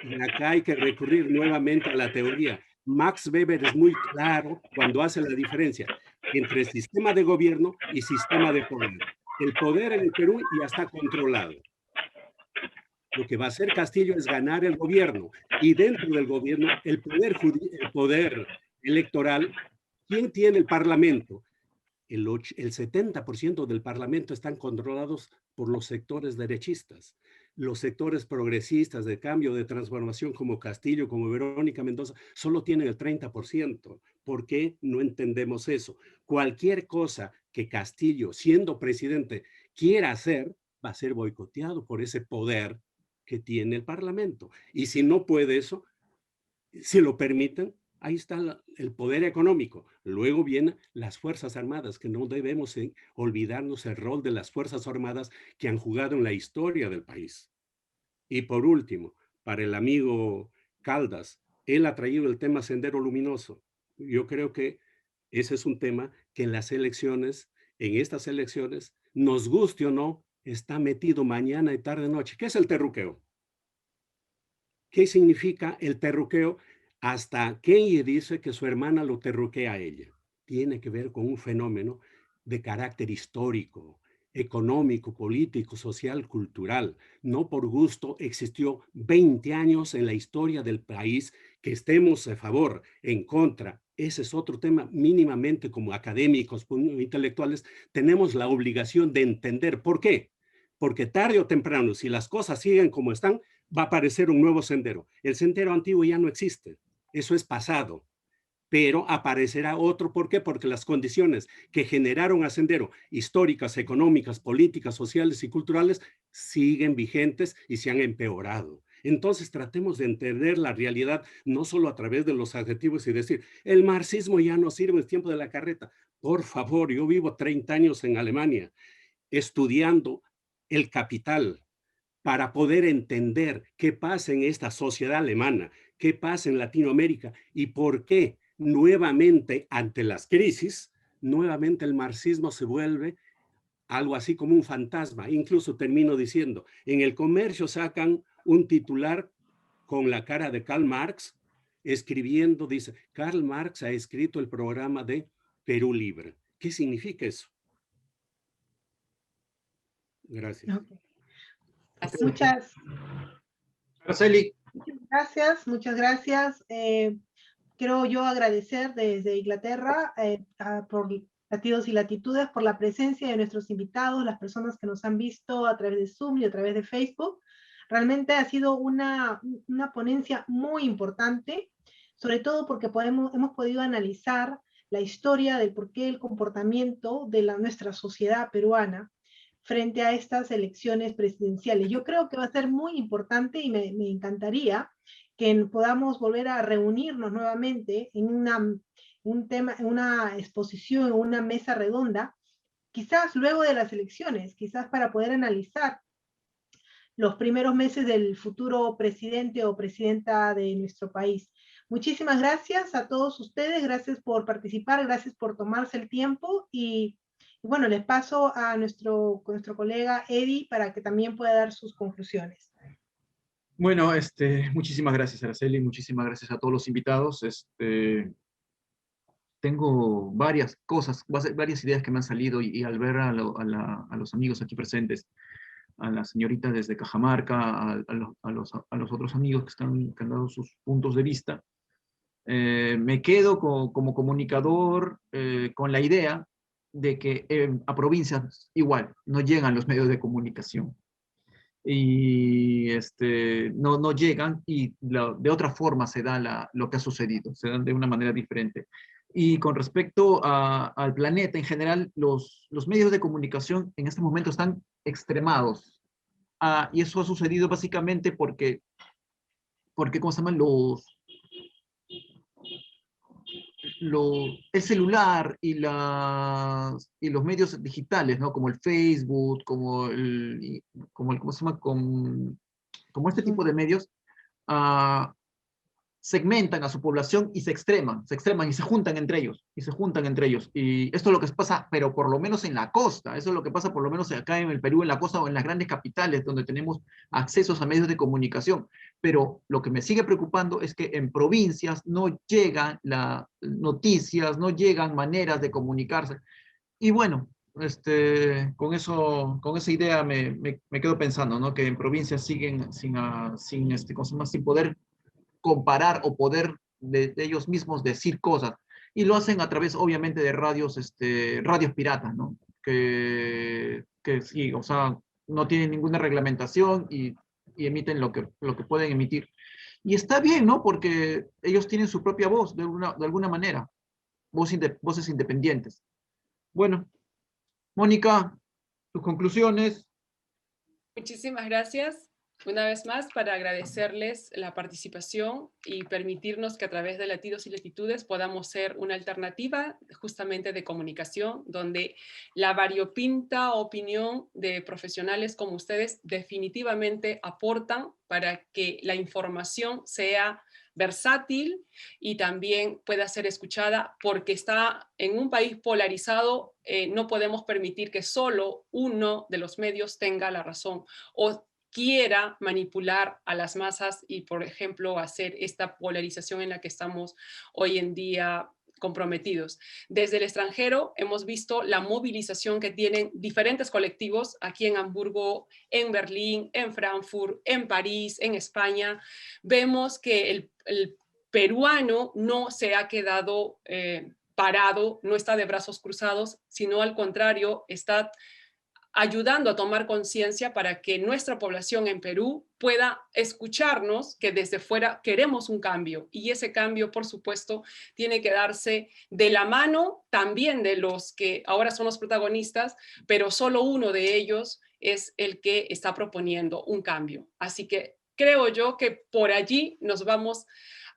Y acá hay que recurrir nuevamente a la teoría. Max Weber es muy claro cuando hace la diferencia entre sistema de gobierno y sistema de poder. El poder en el Perú ya está controlado. Lo que va a hacer Castillo es ganar el gobierno y dentro del gobierno el poder electoral. ¿Quién tiene el Parlamento? El 70% del Parlamento están controlados por los sectores derechistas. Los sectores progresistas de cambio, de transformación, como Castillo, como Verónica Mendoza, solo tienen el 30%. ¿Por qué no entendemos eso? Cualquier cosa que Castillo, siendo presidente, quiera hacer, va a ser boicoteado por ese poder que tiene el Parlamento. Y si no puede eso, si lo permiten, ahí está el poder económico. Luego vienen las Fuerzas Armadas, que no debemos olvidarnos el rol de las Fuerzas Armadas que han jugado en la historia del país. Y por último, para el amigo Caldas, él ha traído el tema Sendero Luminoso. Yo creo que ese es un tema que en las elecciones, en estas elecciones, nos guste o no, está metido mañana y tarde noche. ¿Qué es el terruqueo? ¿Qué significa el terruqueo? Hasta Keynes dice que su hermana lo terruquea a ella. Tiene que ver con un fenómeno de carácter histórico, económico, político, social, cultural. No por gusto existió 20 años en la historia del país que estemos a favor, en contra ese es otro tema. Mínimamente como académicos, como intelectuales, tenemos la obligación de entender por qué. Porque tarde o temprano, si las cosas siguen como están, va a aparecer un nuevo sendero. El sendero antiguo ya no existe. Eso es pasado. Pero aparecerá otro. ¿Por qué? Porque las condiciones que generaron a Sendero, históricas, económicas, políticas, sociales y culturales, siguen vigentes y se han empeorado. Entonces tratemos de entender la realidad no solo a través de los adjetivos y decir, el marxismo ya no sirve, es tiempo de la carreta. Por favor, yo vivo 30 años en Alemania estudiando el capital para poder entender qué pasa en esta sociedad alemana, qué pasa en Latinoamérica y por qué nuevamente ante las crisis, nuevamente el marxismo se vuelve algo así como un fantasma. Incluso termino diciendo, en el comercio sacan un titular con la cara de Karl Marx, escribiendo, dice, Karl Marx ha escrito el programa de Perú Libre. ¿Qué significa eso? Gracias. Okay. Así. Araceli. Muchas gracias. Quiero yo agradecer desde Inglaterra por Latidos y Latitudes, por la presencia de nuestros invitados, las personas que nos han visto a través de Zoom y a través de Facebook. Realmente ha sido una ponencia muy importante, sobre todo porque hemos podido analizar la historia del por qué el comportamiento de nuestra sociedad peruana frente a estas elecciones presidenciales. Yo creo que va a ser muy importante y me encantaría que podamos volver a reunirnos nuevamente en una exposición, en una mesa redonda, quizás luego de las elecciones, quizás para poder analizar los primeros meses del futuro presidente o presidenta de nuestro país. Muchísimas gracias a todos ustedes, gracias por participar, gracias por tomarse el tiempo y bueno, les paso a nuestro colega Eddie para que también pueda dar sus conclusiones. Bueno, muchísimas gracias, Araceli, muchísimas gracias a todos los invitados. Tengo varias cosas, varias ideas que me han salido y al ver a los amigos aquí presentes, a la señorita desde Cajamarca, a los otros amigos que han dado sus puntos de vista, me quedo como comunicador con la idea de que a provincias igual no llegan los medios de comunicación. Y no llegan y de otra forma se da lo que ha sucedido, se dan de una manera diferente. Y con respecto al planeta en general, los medios de comunicación en este momento están extremados. Y eso ha sucedido básicamente porque ¿cómo se llaman? El celular y los medios digitales, ¿no? Como el Facebook, como ¿cómo se llama? Como este tipo de medios, segmentan a su población y se extreman y se juntan entre ellos, y esto es lo que pasa, pero por lo menos en la costa, eso es lo que pasa por lo menos acá en el Perú, en la costa o en las grandes capitales, donde tenemos accesos a medios de comunicación, pero lo que me sigue preocupando es que en provincias no llegan las noticias, no llegan maneras de comunicarse, y bueno, con esa idea me quedo pensando, ¿no? Que en provincias siguen sin poder comparar o poder de ellos mismos decir cosas. Y lo hacen a través, obviamente, de radios piratas, ¿no? Que sí, o sea, no tienen ninguna reglamentación y emiten lo que pueden emitir. Y está bien, ¿no? Porque ellos tienen su propia voz, de alguna manera. Voces independientes. Bueno, Mónica, tus conclusiones. Muchísimas gracias una vez más para agradecerles la participación y permitirnos que a través de Latidos y Latitudes podamos ser una alternativa justamente de comunicación, donde la variopinta opinión de profesionales como ustedes definitivamente aportan para que la información sea versátil y también pueda ser escuchada, porque está en un país polarizado, no podemos permitir que solo uno de los medios tenga la razón o quiera manipular a las masas y, por ejemplo, hacer esta polarización en la que estamos hoy en día comprometidos. Desde el extranjero hemos visto la movilización que tienen diferentes colectivos aquí en Hamburgo, en Berlín, en Frankfurt, en París, en España. Vemos que el peruano no se ha quedado parado, no está de brazos cruzados, sino al contrario, está ayudando a tomar conciencia para que nuestra población en Perú pueda escucharnos, que desde fuera queremos un cambio, y ese cambio, por supuesto, tiene que darse de la mano también de los que ahora son los protagonistas, pero solo uno de ellos es el que está proponiendo un cambio. Así que creo yo que por allí nos vamos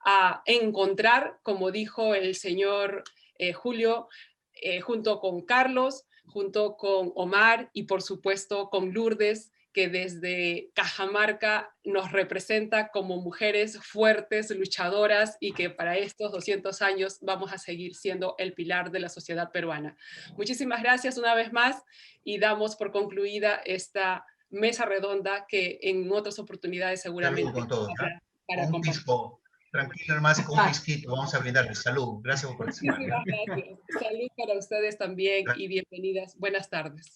a encontrar, como dijo el señor Julio, junto con Carlos, junto con Omar y por supuesto con Lourdes, que desde Cajamarca nos representa como mujeres fuertes, luchadoras, y que para estos 200 años vamos a seguir siendo el pilar de la sociedad peruana. Muchísimas gracias una vez más y damos por concluida esta mesa redonda que en otras oportunidades seguramente Salud con todos, habrá para un pisco. Tranquilo, hermano, con un pisquito, vamos a brindarles. Salud, gracias por participar. Muchísimas gracias. Salud para ustedes también y bienvenidas. Buenas tardes.